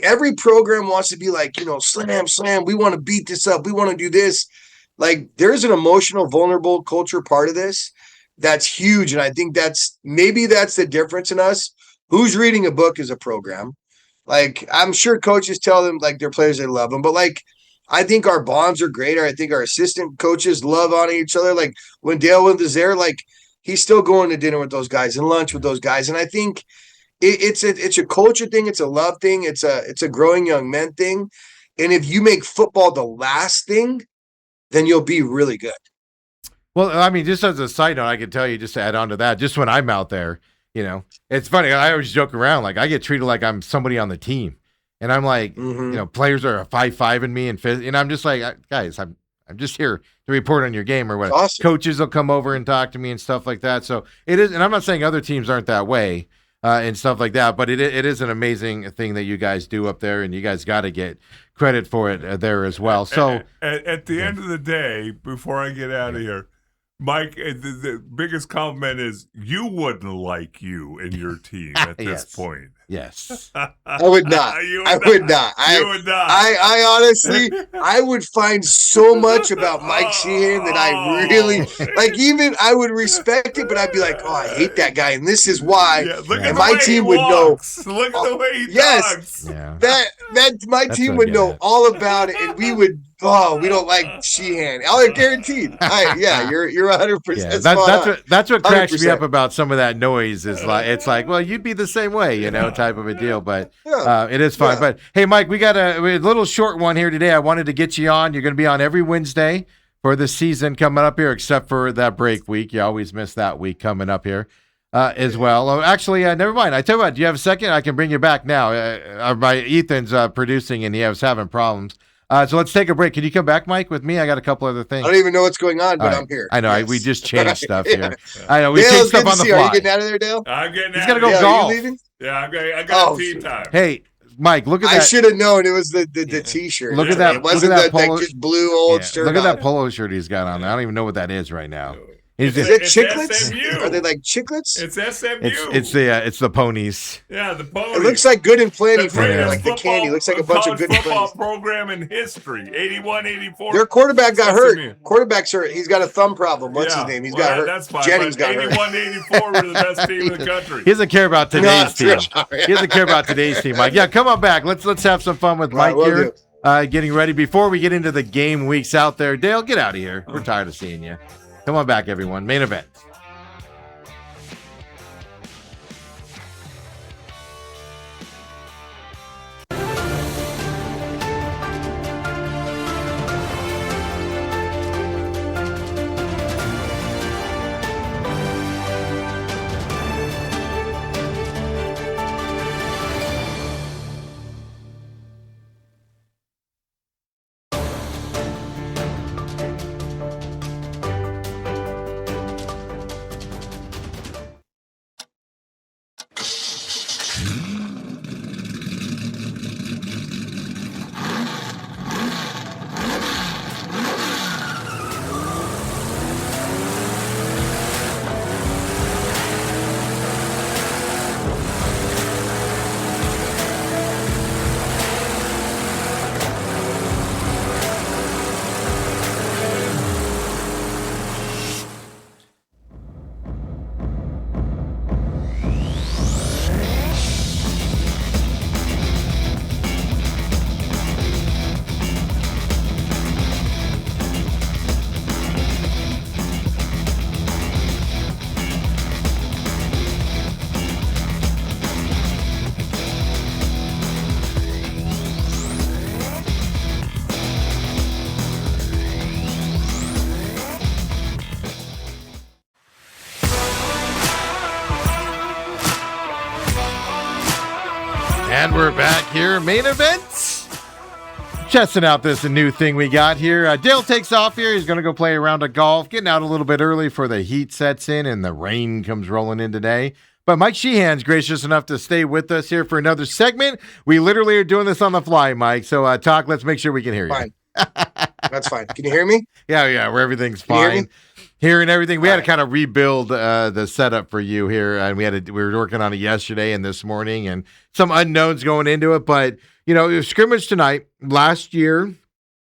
every program wants to be like, slam, we want to beat this up. We want to do this. Like, there's an emotional, vulnerable culture part of this that's huge. And I think that's the difference in us. Who's reading a book is a program. Like, I'm sure coaches tell them, like, their players, they love them. But, like, I think our bonds are great. I think our assistant coaches love on each other. Like, when Dale was there, like, he's still going to dinner with those guys and lunch with those guys. And I think it's a culture thing. It's a love thing. It's a growing young men thing. And if you make football the last thing, then you'll be really good. Well, I mean, just as a side note, I can tell you, just to add on to that, just when I'm out there, it's funny. I always joke around, like, I get treated like I'm somebody on the team. And I'm like, players are 5'5" in me, and I'm just like, guys, I'm just here to report on your game or what. Awesome. Coaches will come over and talk to me and stuff like that. So it is, and I'm not saying other teams aren't that way and stuff like that, but it is an amazing thing that you guys do up there, and you guys got to get credit for it there as well. So at the end of the day, before I get out of here, Mike, the biggest compliment is you wouldn't like you and your team at this point. Yes. I would not. I would not. I honestly, I would find so much about Mike Sheehan that I really like. Even I would respect it, but I'd be like, oh, I hate that guy, and this is why. Yeah, look at and the my way team he would know. walks. Look at the way he yes, talks. Yeah. That my That's team what I would get know at. all about it, and we would. Oh, we don't like Sheehan. I'll guaranteed. You're 100%. Yeah, that's what cracks me 100%. up about some of that noise is like it's like, well, you'd be the same way, type of a deal. But it is fun. Yeah. But hey, Mike, we got a little short one here today. I wanted to get you on. You're going to be on every Wednesday for the season coming up here, except for that break week. You always miss that week coming up here as well. Oh, actually, never mind. I tell you what, do you have a second? I can bring you back now. My Ethan's producing and he was having problems. So let's take a break. Can you come back, Mike, with me? I got a couple other things. I don't even know what's going on, but All right. I'm here. I know. Yes. We just changed stuff Yeah. here. I know. We Dale, changed it's good stuff on to the see you. Are you fly. getting out of there, Dale? I'm getting He's out got to of go here. Are golf. you leaving? Yeah, I got Oh, tea time. Hey, Mike, look at I that. should have known it was the T-shirt. Look at that- It wasn't look at that the polo- just blue old shirt. Look at that on. polo shirt he's got on there. I don't even know what that is right now. Is it It's chiclets? SMU. Are they like chiclets? It's SMU. It's the ponies. Yeah, the pony. It looks like good and plenty the for me, greatest like the candy. It looks like a bunch of college good and football plenty. program in history. 81, 84. Their quarterback got hurt. SMU. Quarterback's hurt. He's got a thumb problem. What's his name? He's got hurt. That's fine. Jennings but got hurt. 81, 84 were the best team in the country. He doesn't care about today's team. Sorry. He doesn't care about today's team, Mike. Yeah, come on back. Let's have some fun with Right, Mike will here. Getting ready before we get into the game weeks out there. Dale, get out of here. We're tired of seeing you. Come on back, everyone. Main event. And we're back here, main event. Testing out this new thing we got here. Dale takes off here. He's going to go play a round of golf, getting out a little bit early for the heat sets in and the rain comes rolling in today. But Mike Sheehan's gracious enough to stay with us here for another segment. We literally are doing this on the fly, Mike. So talk. Let's make sure we can hear you. Fine. That's fine. Can you hear me? Yeah, where everything's Can you hear fine. me? Hearing everything, we All had to kind of rebuild the setup for you here, and we were working on it yesterday and this morning, and some unknowns going into it. But it was scrimmage tonight. Last year,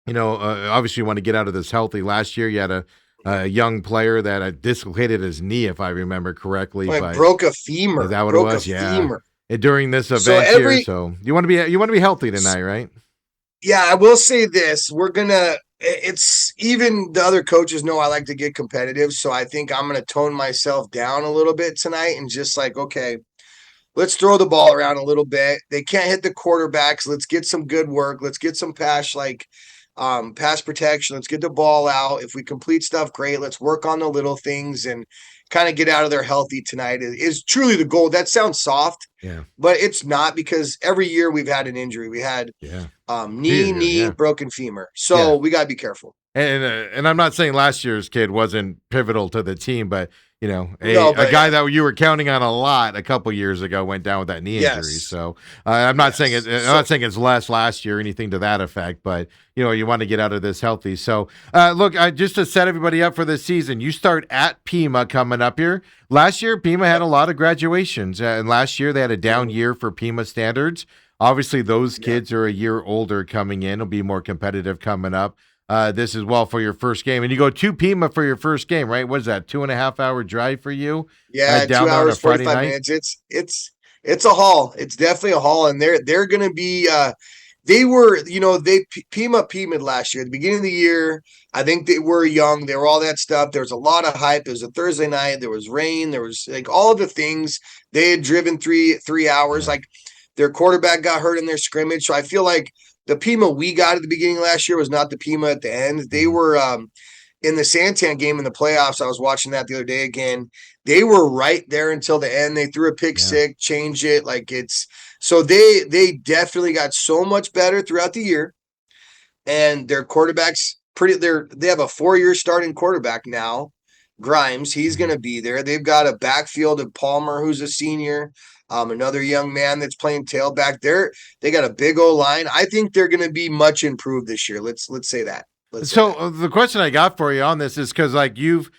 obviously you want to get out of this healthy. Last year, you had a young player that dislocated his knee, if I remember correctly. I broke a femur. Is that what broke it was? A Yeah. femur. During this event So so you want to be healthy tonight, right? Yeah, I will say this. It's even the other coaches know I like to get competitive. So I think I'm going to tone myself down a little bit tonight and just like, okay, let's throw the ball around a little bit. They can't hit the quarterbacks. Let's get some good work. Let's get some pass protection. Let's get the ball out. If we complete stuff, great. Let's work on the little things and kind of get out of there healthy tonight is truly the goal. That sounds soft, but it's not, because every year we've had an injury. We had knee, broken femur. So we got to be careful. And I'm not saying last year's kid wasn't pivotal to the team, but No, a but guy that you were counting on a lot a couple years ago went down with that knee injury. yes, So I'm not saying yes. I'm not saying it's less last year or anything to that effect, but you want to get out of this healthy. So look, just to set everybody up for this season, you start at Pima coming up here. Last year, Pima had a lot of graduations, and last year they had a down year for Pima standards. Obviously, those kids are a year older coming in. It'll be more competitive coming up. This as well for your first game. And you go to Pima for your first game, right? What is that, 2.5 hour drive for you? Yeah, Down 2 there on hours, a Friday 45 night? minutes. It's a haul. It's definitely a haul. And they're gonna be they were, they Pima last year. At the beginning of the year, I think they were young. They were all that stuff. There was a lot of hype. It was a Thursday night. There was rain. There was like all the things. They had driven three hours. Yeah. Like their quarterback got hurt in their scrimmage. So I feel like the Pima we got at the beginning of last year was not the Pima at the end. They were in the Santan game in the playoffs. I was watching that the other day again. They were right there until the end. They threw a pick six, changed it. Like so they definitely got so much better throughout the year. And their quarterback's they have a 4-year starting quarterback now. Grimes, he's going to be there. They've got a backfield of Palmer, who's a senior, another young man that's playing tailback. They got a big O line. I think they're going to be much improved this year. Let's say that. The question I got for you on this is because like you've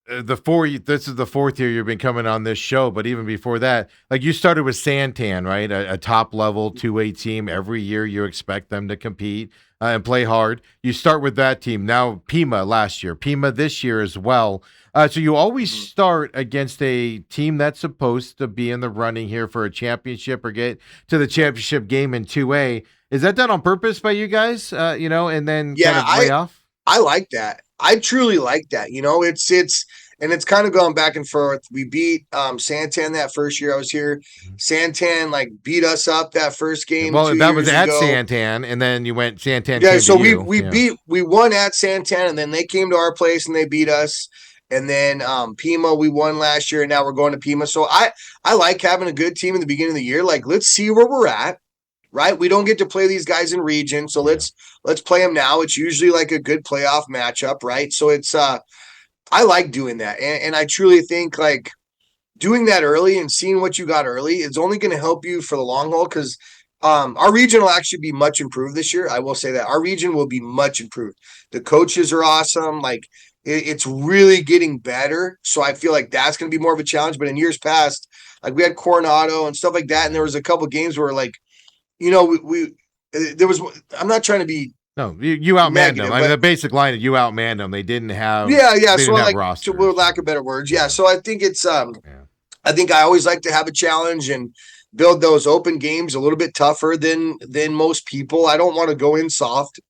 this is the fourth year you've been coming on this show, but even before that, like you started with Santan, right? A top level 2A team. Every year you expect them to compete and play hard. You start with that team. Now Pima last year, Pima this year as well. So you always start against a team that's supposed to be in the running here for a championship or get to the championship game in 2A. Is that done on purpose by you guys? And then kind of lay off? I like that. I truly like that. It's kind of going back and forth. We beat Santan that first year I was here. Santan beat us up that first game. Well, 2 that years was at ago. Santan, and then you went Santan. Yeah, came so to you. we won at Santan, and then they came to our place and they beat us. And then Pima, we won last year, and now we're going to Pima. So I like having a good team in the beginning of the year. Like, let's see where we're at. Right, we don't get to play these guys in region, so let's play them now. It's usually like a good playoff matchup, right? So it's I like doing that, and I truly think like doing that early and seeing what you got early is only going to help you for the long haul because our region will actually be much improved this year. I will say that our region will be much improved. The coaches are awesome, like it's really getting better. So I feel like that's going to be more of a challenge. But in years past, like we had Coronado and stuff like that, and there was a couple games where like. There was. I'm not trying to be. No, you outmanned them. I mean, but, the basic line is you outmanned them. They didn't have. Yeah. They So didn't have like, rosters. for lack of better words, yeah. So I think it's. I think I always like to have a challenge and build those open games a little bit tougher than most people. I don't want to go in soft.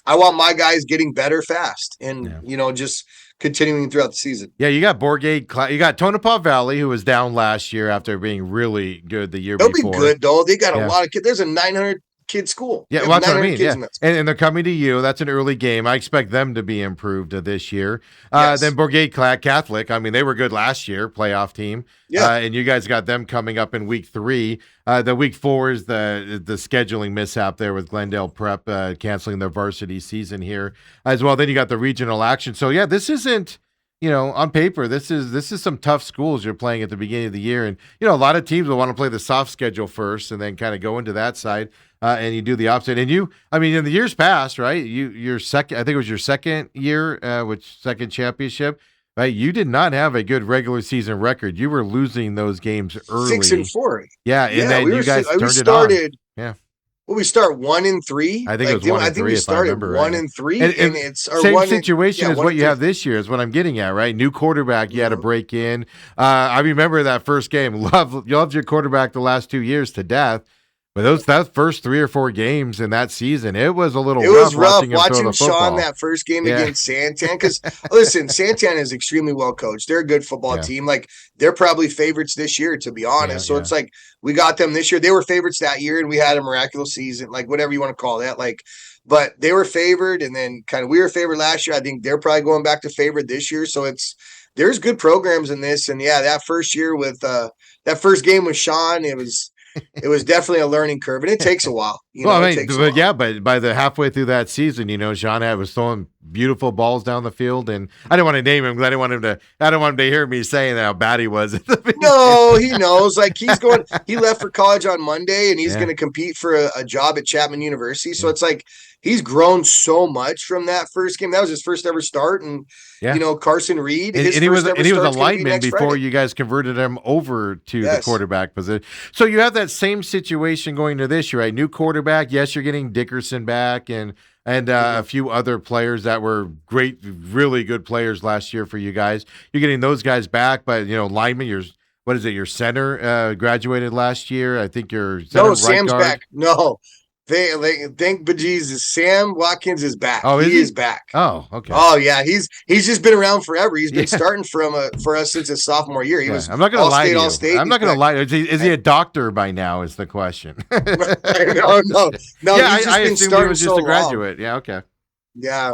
I want my guys getting better fast, and just continuing throughout the season. Yeah, you got Borgade. You got Tonopah Valley, who was down last year after being really good the year They'll before. They'll be good though. They got a lot of kids. There's a 900 kid school. Yeah, well, that's what I mean. Yeah, and they're coming to you. That's an early game. I expect them to be improved this year. Then Borgade Catholic. I mean, they were good last year, playoff team. Yeah, and you guys got them coming up in week 3. The week 4 is the scheduling mishap there with Glendale Prep canceling their varsity season here as well. Then you got the regional action. So yeah, this isn't. On paper, this is some tough schools you're playing at the beginning of the year, and a lot of teams will want to play the soft schedule first, and then kind of go into that side, and you do the opposite. And in the years past, right? Your second, I think it was your second year, second championship, right? You did not have a good regular season record. You were losing those games early, 6-4. Yeah, and then you guys turned it on. Yeah. Well, we start 1-3. I think it was 1-3. I think we started 1-3, and it's our same situation as what you have this year is what I'm getting at, right? New quarterback, you had to break in. I remember that first game. Loved your quarterback the last 2 years to death. But that first 3 or 4 games in that season, it was a little rough. It was rough watching Sean that first game against Santan. Because listen, Santan is extremely well coached. They're a good football team. Like they're probably favorites this year, to be honest. So it's like we got them this year. They were favorites that year, and we had a miraculous season, like whatever you want to call that. Like, but they were favored, and then kind of we were favored last year. I think they're probably going back to favored this year. So there's good programs in this, and that first year with that first game with Sean, it was definitely a learning curve, and it takes a while. Well, It I mean, takes a but while. yeah, but by the halfway through that season, Jean was throwing beautiful balls down the field, and I didn't want to name him because I don't want him to hear me saying how bad he was at the beginning. No, he knows. Like he left for college on Monday and he's Yeah, going to compete for a job at Chapman University. So yeah, it's like he's grown so much from that first game. That was his first ever start. And, yeah. Carson Reed, And, his and he was first ever and he was a start's going to be lineman next before Friday. you guys converted him over to the Yes. quarterback position. So you have that same situation going to this year, right? New quarterback. Yes, you're getting Dickerson back and a few other players that were great, really good players last year for you guys. You're getting those guys back, but lineman. What is it? Your center graduated last year. I think your center No, right Sam's guard. back. No, they thank bejesus. Sam Watkins is back. Oh, is He he? is back. Oh, okay. Oh yeah, he's just been around forever. He's been Yeah. starting for us since his sophomore year. He Yeah, was I'm not going to all lie state, to all you. state. I'm He's not going to back. lie. Is he a doctor by now? Is the question. No, no, no. Yeah, He's just I been assumed he starting was just so a long. graduate. Yeah, okay. Yeah.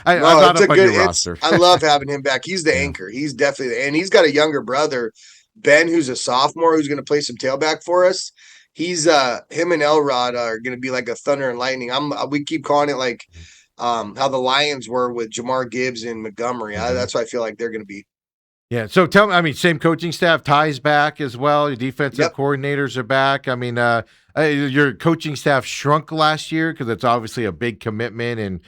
I'm No, not it's a up on good. your It's roster. I love having him back. He's the Yeah. anchor. He's definitely, and he's got a younger brother, Ben, who's a sophomore, who's going to play some tailback for us. He's him and Elrod are going to be like a thunder and lightning. We keep calling it like how the Lions were with Jamar Gibbs and Montgomery. Mhm. That's what I feel like they're going to be. Yeah. So tell me, I mean, same coaching staff, Ty's back as well. Your defensive Yep. coordinators are back. I mean, your coaching staff shrunk last year because it's obviously a big commitment and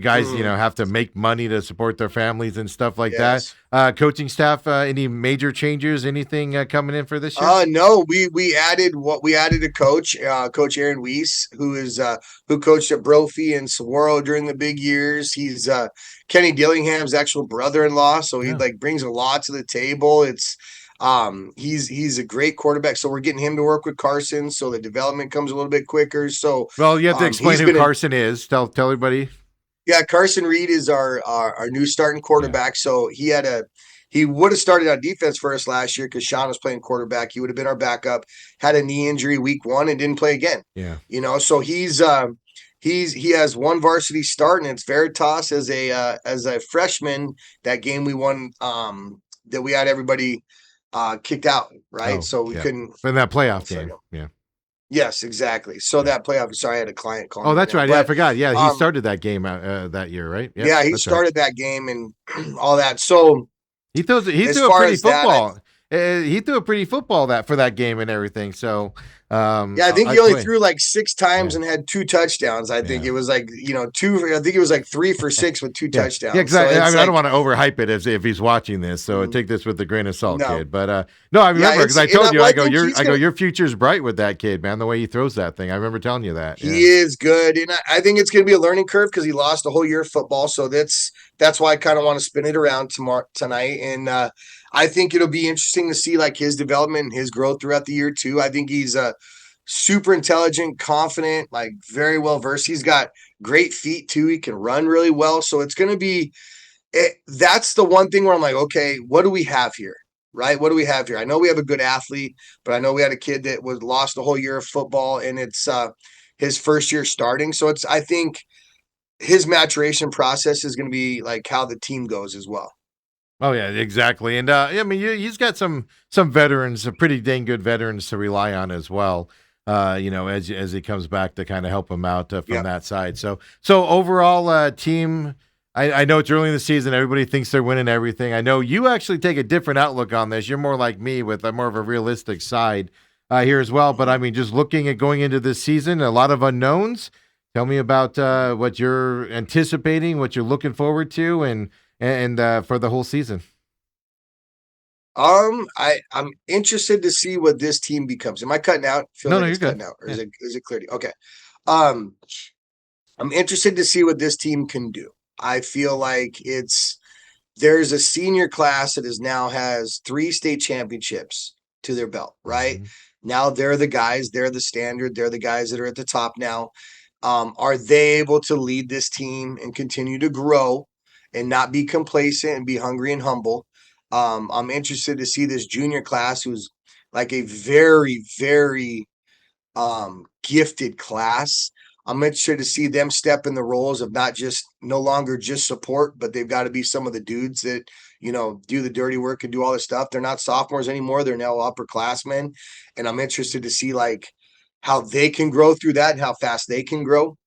guys, have to make money to support their families and stuff like that. Yes. Coaching staff, any major changes, anything coming in for this year? No, we added a coach, Coach Aaron Weiss, who coached at Brophy and Saguaro during the big years. He's Kenny Dillingham's actual brother-in-law, so he Yeah. like brings a lot to the table. It's he's a great quarterback, so we're getting him to work with Carson, so the development comes a little bit quicker. So Well, you have to explain he's who been Carson is. Tell everybody. yeah, Carson Reed is our new starting quarterback. So he would have started on defense for us last year because Sean was playing quarterback. He would have been our backup. Had a knee injury week 1 and didn't play again. Yeah. So he has one varsity start, and it's Veritas as a freshman. That game we won, that we had everybody kicked out, right? Oh, So we yeah. couldn't. In that playoff Sorry, game. no. Yeah. Yes, exactly. So that playoff. Sorry, I had a client call. Oh, me that's now. right. Yeah, I But, forgot. Yeah, he started that game that year, right? Yep, yeah, he that's right. started that game and all that. So He as threw a far pretty as that, football. He threw a pretty football for that game and everything. So, I think he only threw like 6 times Yeah. and had 2 touchdowns. I think Yeah. it was like 2. I think it was like 3 for 6 with 2 Yeah, touchdowns. yeah, exactly. So I it's mean, I don't like, want to overhype it if he's watching this. So take this with a grain of salt, No. kid. But no, I remember because I it's- and told you, well, I I go, think he's your future's bright with that kid, man. The way he throws that thing, I remember telling you that. he Yeah. is good, and I think it's going to be a learning curve because he lost a whole year of football. So that's why I kind of want to spin it around tonight, and I think it'll be interesting to see like his development and his growth throughout the year too. I think he's super intelligent, confident, like very well versed. He's got great feet too. He can run really well. So it's going to be that's the one thing where I'm like, okay, what do we have here? Right? What do we have here? I know we have a good athlete, but I know we had a kid that was lost a whole year of football and it's his first year starting. So I think his maturation process is going to be like how the team goes as well. Oh yeah, exactly. And I mean, he's got some veterans, pretty dang good veterans to rely on as well. As he comes back to kind of help him out from that side. So overall, team. I know it's early in the season. Everybody thinks they're winning everything. I know you actually take a different outlook on this. You're more like me with more of a realistic side here as well. But I mean, just looking at going into this season, a lot of unknowns. Tell me about what you're anticipating, what you're looking forward to, and for the whole season. I'm interested to see what this team becomes. Am I cutting out? Feel No, like no, it's you're good. cutting out, or is it clear? Okay. I'm interested to see what this team can do. I feel like there's a senior class that now has 3 state championships to their belt, right? Mm-hmm. Now they're the guys, they're the standard, they're the guys that are at the top now. Are they able to lead this team and continue to grow and not be complacent and be hungry and humble? I'm interested to see this junior class who's like a very, very gifted class. I'm interested to see them step in the roles of no longer just support, but they've got to be some of the dudes that, do the dirty work and do all this stuff. They're not sophomores anymore. They're now upperclassmen. And I'm interested to see like how they can grow through that and how fast they can grow.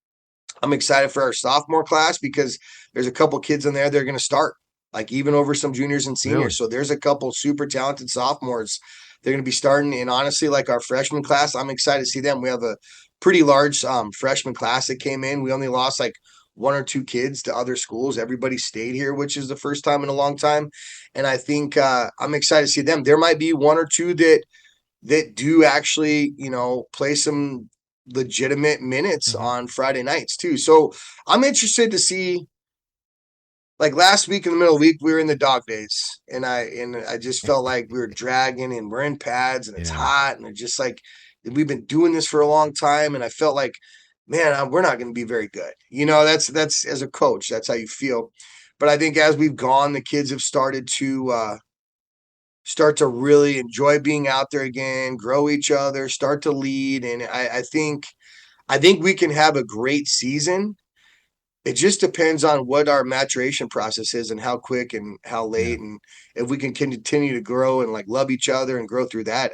I'm excited for our sophomore class because there's a couple kids in there that are going to start, like even over some juniors and seniors. Really? So there's a couple super talented sophomores. They're going to be starting. And honestly, like our freshman class, I'm excited to see them. We have a pretty large freshman class that came in. We only lost like one or two kids to other schools. Everybody stayed here, which is the first time in a long time. And I think I'm excited to see them. There might be one or two that do actually, play some legitimate minutes on Friday nights too. So I'm interested to see. Like last week in the middle of the week, we were in the dog days, and I just felt like we were dragging, and we're in pads, and it's hot, and it's just like we've been doing this for a long time, and I felt like, man, we're not going to be very good. That's as a coach, that's how you feel. But I think as we've gone, the kids have started to really enjoy being out there again, grow each other, start to lead, and I think we can have a great season. It just depends on what our maturation process is and how quick and how late, and if we can continue to grow and like love each other and grow through that.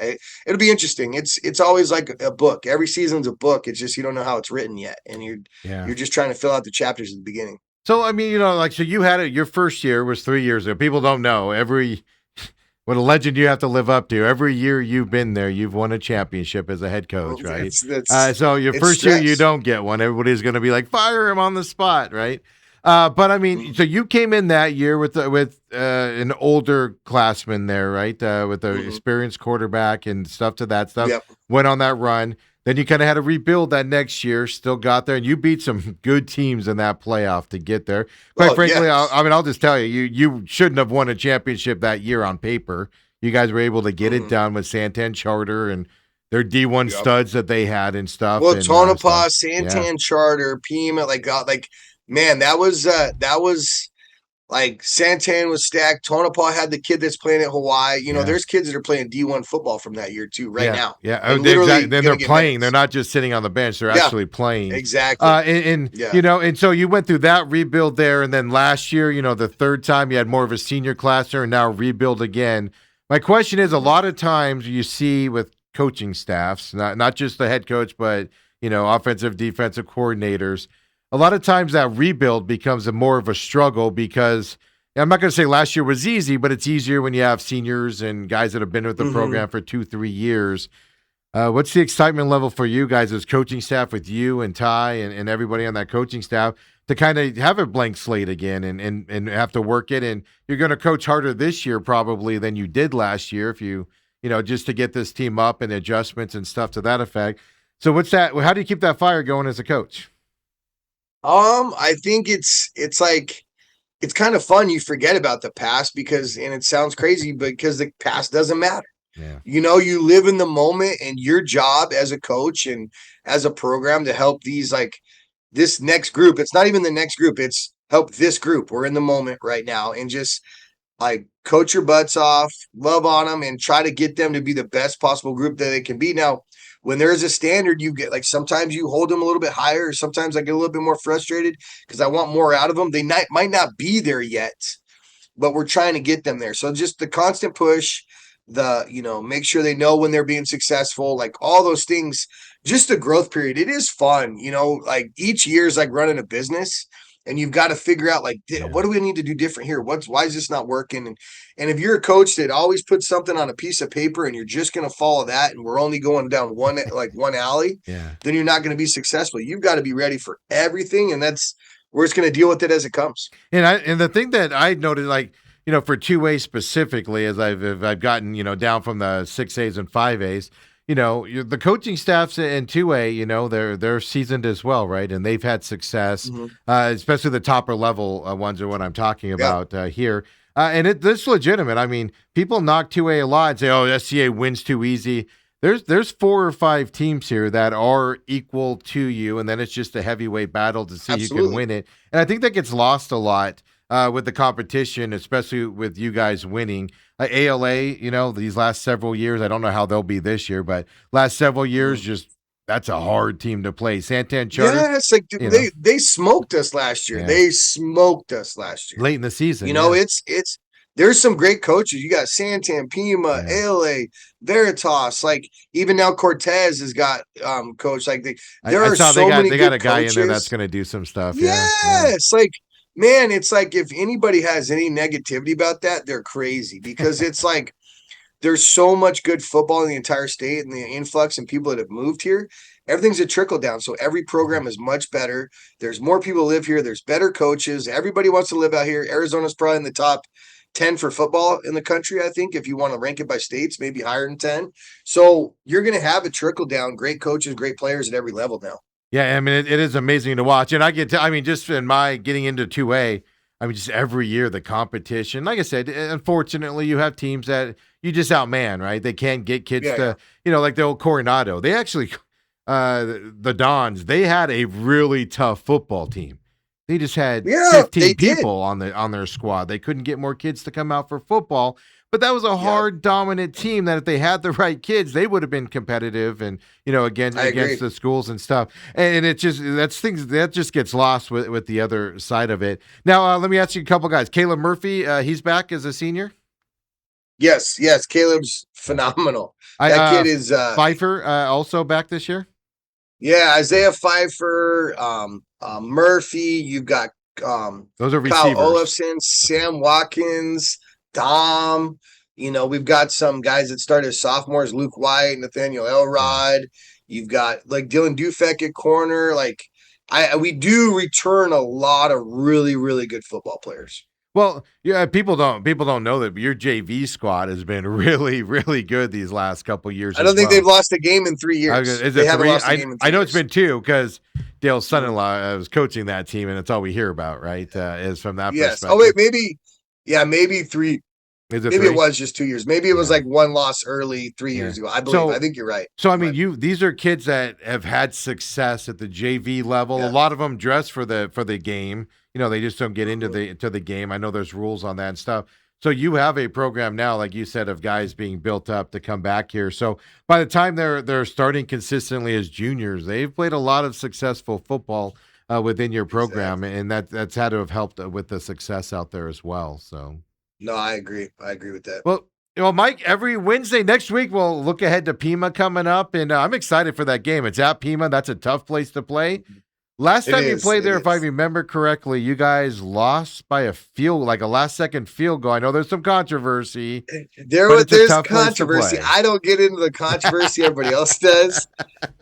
It'll be interesting. It's always like a book. Every season's a book. It's just you don't know how it's written yet, and you're just trying to fill out the chapters at the beginning. So I mean, so you had it. Your first year was 3 years ago. People don't know what a legend you have to live up to. Every year you've been there, you've won a championship as a head coach, right? So your first year, you don't get one. Everybody's going to be like, fire him on the spot, right? But I mean, so you came in that year with an older classman there, right? With an experienced quarterback and stuff to that stuff. Yep. Went on that run. Then you kind of had to rebuild that next year. Still got there, and you beat some good teams in that playoff to get there. Quite frankly, yes. I'll just tell you, you shouldn't have won a championship that year on paper. You guys were able to get it done with Santan Charter and their D1 studs that they had and stuff. Well, Tonopah, Santan Charter, Pima, man, that was like Santan was stacked. Tonopah had the kid that's playing at Hawaii. There's kids that are playing D1 football from that year too, now. Yeah, exactly. Then they're playing. They're not just sitting on the bench. They're actually playing. Exactly. And so you went through that rebuild there, and then last year, the third time you had more of a senior class there, and now rebuild again. My question is, a lot of times you see with coaching staffs, not just the head coach, but offensive, defensive coordinators. A lot of times that rebuild becomes more of a struggle because I'm not going to say last year was easy, but it's easier when you have seniors and guys that have been with the program for 2-3 years. What's the excitement level for you guys as coaching staff with you and Ty and everybody on that coaching staff to kind of have a blank slate again and have to work it? And you're going to coach harder this year probably than you did last year if you just to get this team up and adjustments and stuff to that effect. So what's that? How do you keep that fire going as a coach? I think it's like it's kind of fun. You forget about the past and it sounds crazy, because the past doesn't matter. Yeah. You live in the moment, and your job as a coach and as a program to help this next group. It's not even the next group. It's help this group. We're in the moment right now, and just like coach your butts off, love on them, and try to get them to be the best possible group that they can be. Now, when there is a standard, you get sometimes you hold them a little bit higher, or sometimes I get a little bit more frustrated because I want more out of them. They might not be there yet, but we're trying to get them there. So just the constant push, make sure they know when they're being successful, like all those things, just the growth period. It is fun, like each year is like running a business. And you've got to figure out what do we need to do different here? Why is this not working? And if you're a coach that always puts something on a piece of paper and you're just going to follow that, and we're only going down one alley, then you're not going to be successful. You've got to be ready for everything, and we're just going to deal with it as it comes. And the thing that I noted, for 2A specifically, as I've gotten down from the 6As and 5As. The coaching staffs in 2A, they're seasoned as well, right? And they've had success, especially the topper level ones are what I'm talking about here. And it's legitimate. I mean, people knock 2A a lot and say, oh, SCA wins too easy. There's 4 or 5 teams here that are equal to you, and then it's just a heavyweight battle to see who can win it. And I think that gets lost a lot with the competition, especially with you guys winning. ALA, these last several years, I don't know how they'll be this year, but last several years, that's a hard team to play. Santan Charter. Yeah, it's like they smoked us last year. Yeah. They smoked us last year. Late in the season. It's there's some great coaches. You got Santan, Pima, Ale, Veritas, like even now Cortez has got coach. Like there I are saw so many they good got a guy coaches. in there that's going to do some stuff. Yes, like man, it's like if anybody has any negativity about that, they're crazy because it's like there's so much good football in the entire state and the influx and people that have moved here. Everything's a trickle down. So every program is much better. There's more people live here. There's better coaches. Everybody wants to live out here. Arizona's probably in the top 10 for football in the country, I think, if you want to rank it by states, maybe higher than 10. So you're going to have a trickle down, great coaches, great players at every level now. Yeah, I mean, it is amazing to watch. And I mean, just in my getting into 2A, I mean, just every year the competition. Like I said, unfortunately, you have teams that you just outman, right? They can't get kids like the old Coronado. They actually, the Dons, they had a really tough football team. They just had 15 people on their squad. They couldn't get more kids to come out for football. But that was a hard, dominant team that if they had the right kids, they would have been competitive and, against the schools and stuff. And it just, that's things that just gets lost with the other side of it. Now, let me ask you a couple guys. Caleb Murphy, he's back as a senior? Yes. Caleb's phenomenal. That kid is Pfeiffer also back this year? Yeah, Isaiah Pfeiffer, Murphy, you've got those are Kyle receivers. Olafson, Sam Watkins, Dom. We've got some guys that started as sophomores, Luke White, Nathaniel Elrod. You've got like Dylan Dufek at corner. Like we do return a lot of really, really good football players. Well, yeah, people don't know that your JV squad has been really, really good these last couple years. I don't think they've lost a game in 3 years. Is it 3? I know it's been 2 because Dale's son-in-law was coaching that team, and it's all we hear about, right? Is from that perspective. Oh wait, maybe 3. Is it maybe 3? It was just 2 years. Maybe it was like one loss early 3 years ago. I think you're right. So I mean, these are kids that have had success at the JV level. Yeah. A lot of them dress for the game. They just don't get into the game. I know there's rules on that and stuff. So you have a program now, like you said, of guys being built up to come back here. So by the time they're starting consistently as juniors, they've played a lot of successful football within your program, and that's had to have helped with the success out there as well. So. No, I agree. I agree with that. Well, Mike, every Wednesday next week, we'll look ahead to Pima coming up, and I'm excited for that game. It's at Pima. That's a tough place to play. Last time you played there, if I remember correctly, you guys lost by a last-second field goal. I know there's some controversy. There's controversy. I don't get into the controversy everybody else does,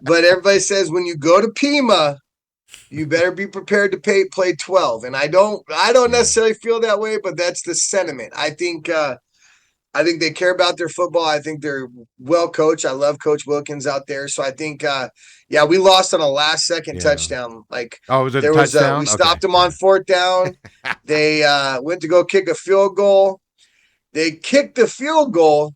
but everybody says when you go to Pima, you better be prepared to play 12. And I don't necessarily feel that way, but that's the sentiment. I think they care about their football. I think they're well coached. I love Coach Wilkins out there. So I think, we lost on a last second touchdown. Was it a touchdown? We stopped them on 4th down. They went to go kick a field goal. They kicked the field goal,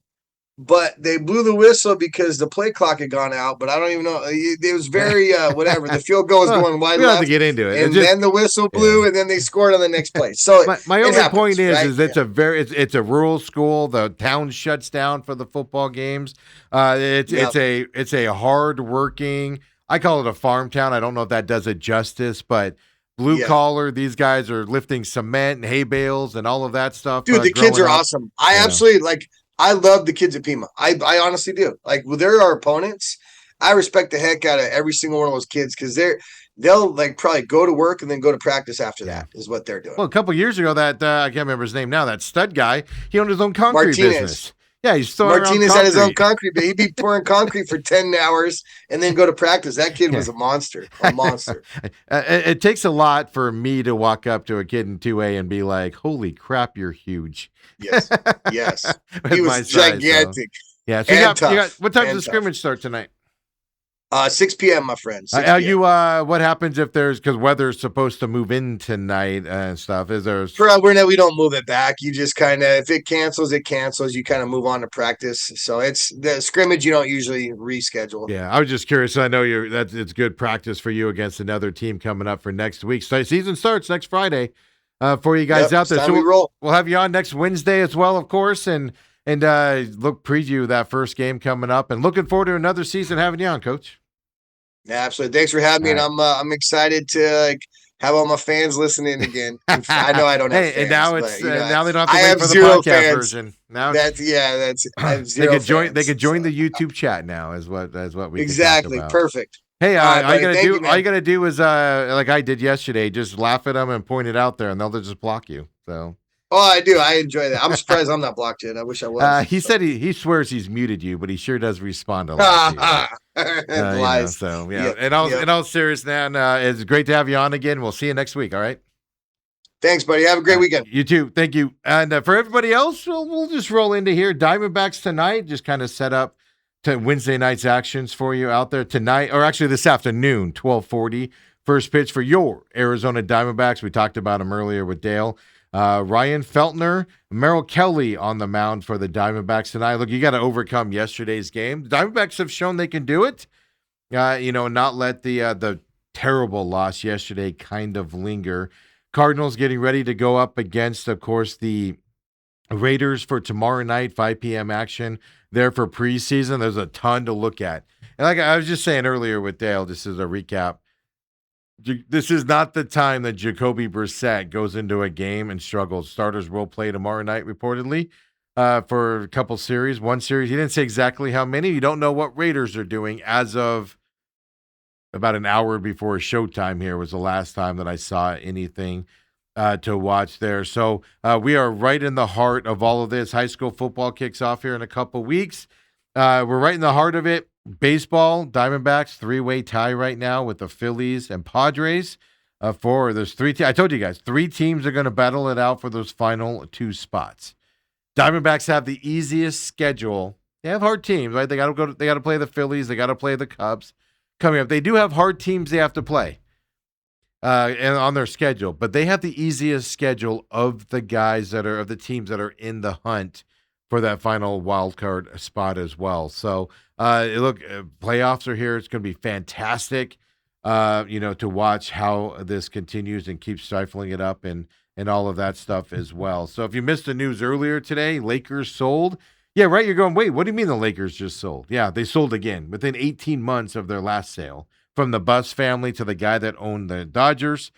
but they blew the whistle because the play clock had gone out. But I don't even know. It was very whatever. The field goal was going wide left. We don't have to get into it. And then the whistle blew, and then they scored on the next play. So my only point is it's a rural school. The town shuts down for the football games. It's a hard working. I call it a farm town. I don't know if that does it justice, but. Blue collar, these guys are lifting cement and hay bales and all of that stuff. Dude, the kids are awesome. I absolutely I love the kids at Pima. I honestly do. They're our opponents. I respect the heck out of every single one of those kids because they'll probably go to work and then go to practice after that is what they're doing. Well, a couple years ago, that I can't remember his name now. That stud guy, he owned his own concrete business. Yeah, he's throwing Martinez had his own concrete, but he'd be pouring concrete for 10 hours and then go to practice. That kid was a monster. It takes a lot for me to walk up to a kid in 2A and be like, "Holy crap, you're huge." Yes. He was gigantic. So you got what time does the scrimmage start tonight? 6 p.m., my friend. What happens if because weather's supposed to move in tonight and stuff? Is there? We don't move it back. You just kind of, if it cancels, it cancels. You kind of move on to practice. So it's the scrimmage. You don't usually reschedule. Yeah, I was just curious. I know it's good practice for you against another team coming up for next week. So season starts next Friday for you guys out there. So we'll have you on next Wednesday as well, of course, and preview that first game coming up. And looking forward to another season having you on, Coach. Yeah, absolutely. Thanks for having me. And I'm excited to How about my fans listening again? I know I don't have fans, and now but it's you know, now they don't have to I wait have for the zero podcast fans. version. Now That's I have they zero could join. fans. They could join So. the YouTube chat now. Is what we could talk Exactly. about. Perfect. Hey, All right, all you buddy. gotta Thank do, you, man. is like I did yesterday, just laugh at them and point it out there, and they'll just block you. So, Oh, I do. I enjoy that. I'm surprised I'm not blocked yet. I wish I was. he So. said he swears he's muted you, but he sure does respond a lot to you. Lies. So yeah. Yep. And Yep. in all seriousness, man, it's great to have you on again. We'll see you next week. All right. Thanks, buddy. Have a great weekend. You too. Thank you. And for everybody else, we'll just roll into here. Diamondbacks tonight, just kind of set up to Wednesday night's actions for you out there tonight, or actually this afternoon, 12:40. First pitch for your Arizona Diamondbacks. We talked about him earlier with Dale. Ryan Feltner, Merrill Kelly on the mound for the Diamondbacks tonight. Look, you got to overcome yesterday's game. The Diamondbacks have shown they can do it. Not let the terrible loss yesterday kind of linger. Cardinals getting ready to go up against, of course, the Raiders for tomorrow night, 5 p.m. action there for preseason. There's a ton to look at. And like I was just saying earlier with Dale, just as a recap, this is not the time that Jacoby Brissett goes into a game and struggles. Starters will play tomorrow night, reportedly, for a couple series. One series, he didn't say exactly how many. You don't know what Raiders are doing as of about an hour before showtime here was the last time that I saw anything to watch there. So we are right in the heart of all of this. High school football kicks off here in a couple weeks. We're right in the heart of it. Baseball, Diamondbacks, 3-way tie right now with the Phillies and Padres. There's 3 I told you guys, 3 teams are going to battle it out for those final 2 spots. Diamondbacks have the easiest schedule. They have hard teams, right? They got to play the Phillies, they got to play the Cubs coming up. They do have hard teams they have to play and on their schedule, but they have the easiest schedule of the teams that are in the hunt for that final wild card spot as well. So playoffs are here. It's going to be fantastic, to watch how this continues and keeps stifling it up and all of that stuff as well. So if you missed the news earlier today, Lakers sold. Yeah, right. You're going, wait, what do you mean the Lakers just sold? Yeah, they sold again within 18 months of their last sale from the Buss family to the guy that owned the Dodgers.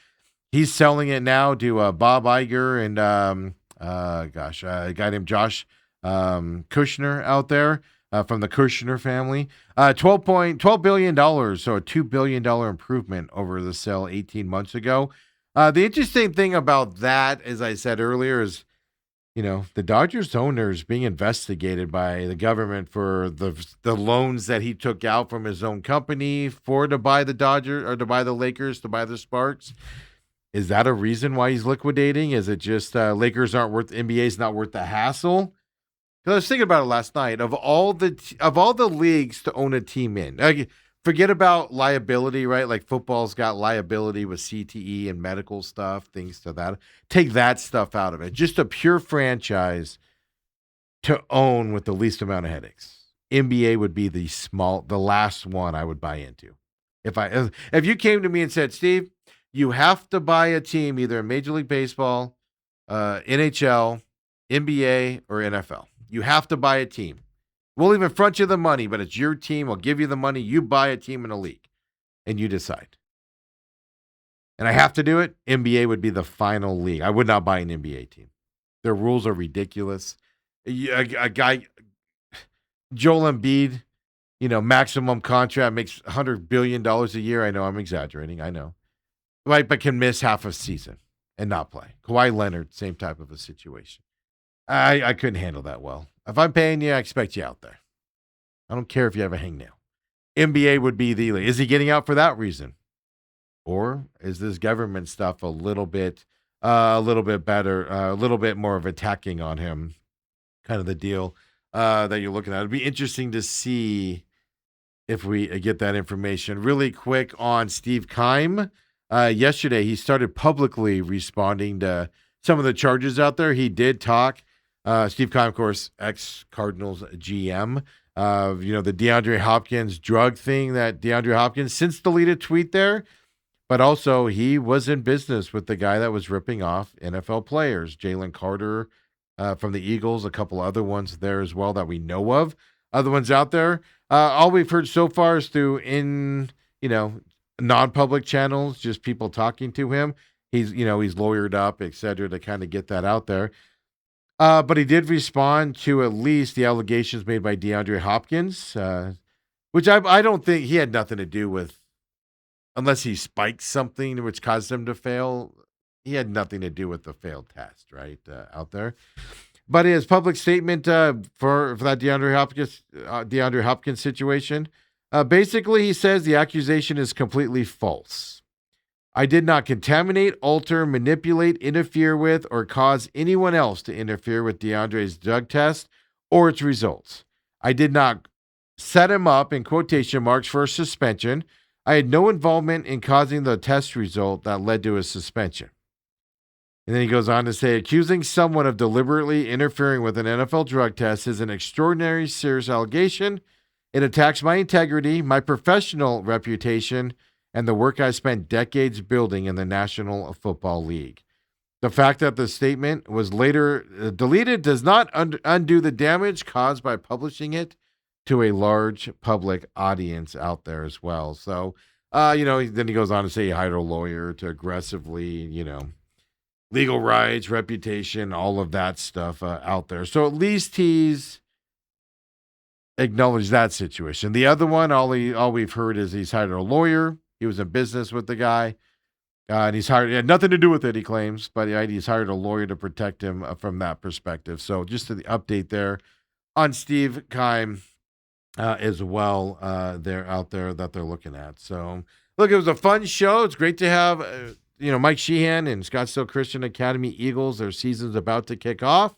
He's selling it now to Bob Iger and a guy named Josh Kushner out there from the Kushner family. $12 billion, so a $2 billion improvement over the sale 18 months ago. The interesting thing about that, as I said earlier, is the Dodgers owner is being investigated by the government for the loans that he took out from his own company to buy the Dodgers or to buy the Lakers, to buy the Sparks. Is that a reason why he's liquidating? Is it just Lakers aren't worth, NBA's not worth the hassle? Because I was thinking about it last night. Of all the leagues to own a team in, forget about liability, right? Like football's got liability with CTE and medical stuff, things to that. Take that stuff out of it. Just a pure franchise to own with the least amount of headaches. NBA would be the last one I would buy into. If you came to me and said, Steve, you have to buy a team either in Major League Baseball, NHL, NBA, or NFL. You have to buy a team. We'll even front you the money, but it's your team. We'll give you the money. You buy a team in a league, and you decide. And I have to do it. NBA would be the final league. I would not buy an NBA team. Their rules are ridiculous. A guy, Joel Embiid, maximum contract, makes $100 billion a year. I know I'm exaggerating. I know. Right, but can miss half a season and not play. Kawhi Leonard, same type of a situation. I couldn't handle that well. If I'm paying you, I expect you out there. I don't care if you have a hangnail. NBA would be the league. Is he getting out for that reason? Or is this government stuff a little bit better, a little bit more of attacking on him? Kind of the deal that you're looking at. It'd be interesting to see if we get that information. Really quick on Steve Keim. Yesterday, he started publicly responding to some of the charges out there. He did talk. Steve Keim, of course, ex-Cardinals GM. The DeAndre Hopkins drug thing that DeAndre Hopkins since deleted tweet there. But also, he was in business with the guy that was ripping off NFL players, Jalen Carter from the Eagles, a couple other ones there as well that we know of. Other ones out there. All we've heard so far is through non-public channels, just people talking to him. He's lawyered up, et cetera, to kind of get that out there. But he did respond to at least the allegations made by DeAndre Hopkins, which I don't think he had nothing to do with, unless he spiked something which caused him to fail. He had nothing to do with the failed test, right, out there. But his public statement for that DeAndre Hopkins situation, basically he says the accusation is completely false. I did not contaminate, alter, manipulate, interfere with, or cause anyone else to interfere with DeAndre's drug test or its results. I did not set him up, in quotation marks, for a suspension. I had no involvement in causing the test result that led to his suspension. And then he goes on to say, accusing someone of deliberately interfering with an NFL drug test is an extraordinary, serious allegation. It attacks my integrity, my professional reputation, and the work I spent decades building in the National Football League. The fact that the statement was later deleted does not undo the damage caused by publishing it to a large public audience out there as well. So, then he goes on to say he hired a lawyer to aggressively, legal rights, reputation, all of that stuff out there. So at least he's acknowledged that situation. The other one, all we've heard is he's hired a lawyer. He was in business with the guy. And he had nothing to do with it, he claims, but he's hired a lawyer to protect him from that perspective. So just to the update there on Steve Keim as well, they're out there that they're looking at. So look, it was a fun show. It's great to have Mike Sheehan and Scottsdale Christian Academy Eagles. Their season's about to kick off.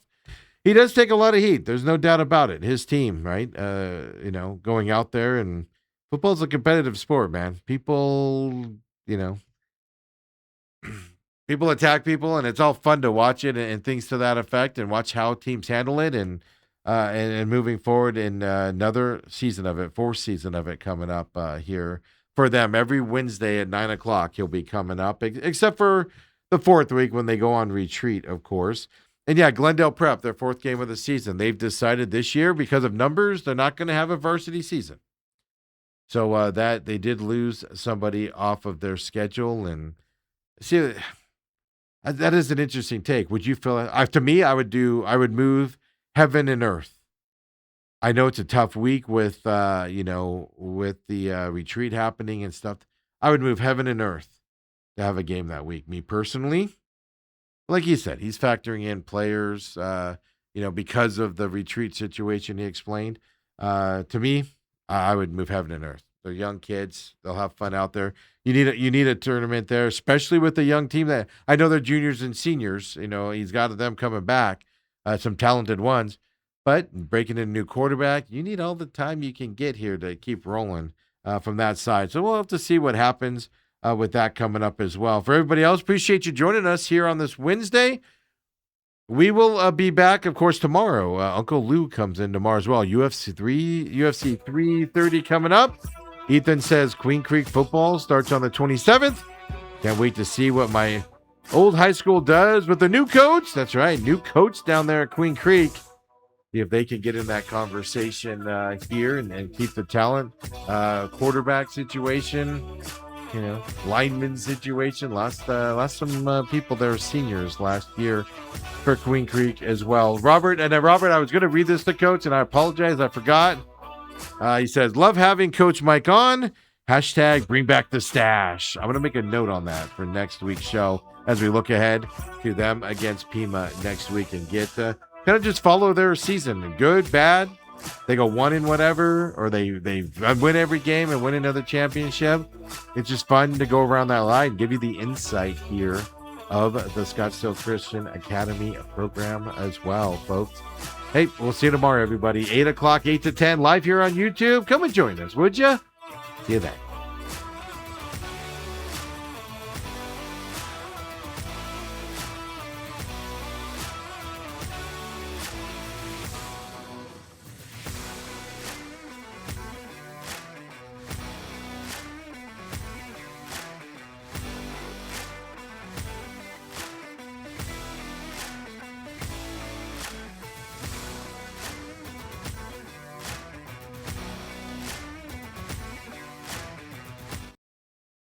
He does take a lot of heat. There's no doubt about it. His team, right? Going out there, and football's a competitive sport, man. People attack people, and it's all fun to watch it and things to that effect, and watch how teams handle it, and moving forward in another season of it, fourth season of it coming up here for them. Every Wednesday at 9:00, he'll be coming up, except for the fourth week when they go on retreat, of course. And yeah, Glendale Prep, their fourth game of the season. They've decided this year, because of numbers, they're not going to have a varsity season. So that they did lose somebody off of their schedule. And see, that is an interesting take. Would you feel to me, I would move heaven and earth. I know it's a tough week with with the retreat happening and stuff. I would move heaven and earth to have a game that week. Me personally, like he said, he's factoring in players, because of the retreat situation he explained. To me, I would move heaven and earth. They're young kids. They'll have fun out there. You need a tournament there, especially with the young team that I know they're juniors and seniors. He's got them coming back, some talented ones. But breaking in a new quarterback, you need all the time you can get here to keep rolling from that side. So we'll have to see what happens with that coming up as well. For everybody else, appreciate you joining us here on this Wednesday. We will be back, of course, tomorrow. Uncle Lou comes in tomorrow as well. UFC 330 coming up. Ethan says Queen Creek football starts on the 27th. Can't wait to see what my old high school does with the new coach. That's right, new coach down there at Queen Creek. See if they can get in that conversation here and keep the talent. Quarterback situation, lineman situation. Lost some people that were seniors last year for Queen Creek as well. Robert, I was going to read this to Coach, and I apologize, I forgot. He says, love having Coach Mike on. # bring back the stash. I'm going to make a note on that for next week's show as we look ahead to them against Pima next week and get kind of just follow their season. Good, bad. They go one in whatever, or they win every game and win another championship. It's just fun to go around that line, give you the insight here of the Scottsdale Christian Academy program as well, folks. Hey, we'll see you tomorrow, everybody. 8 o'clock, 8 to 10, live here on YouTube. Come and join us, would you? See you then.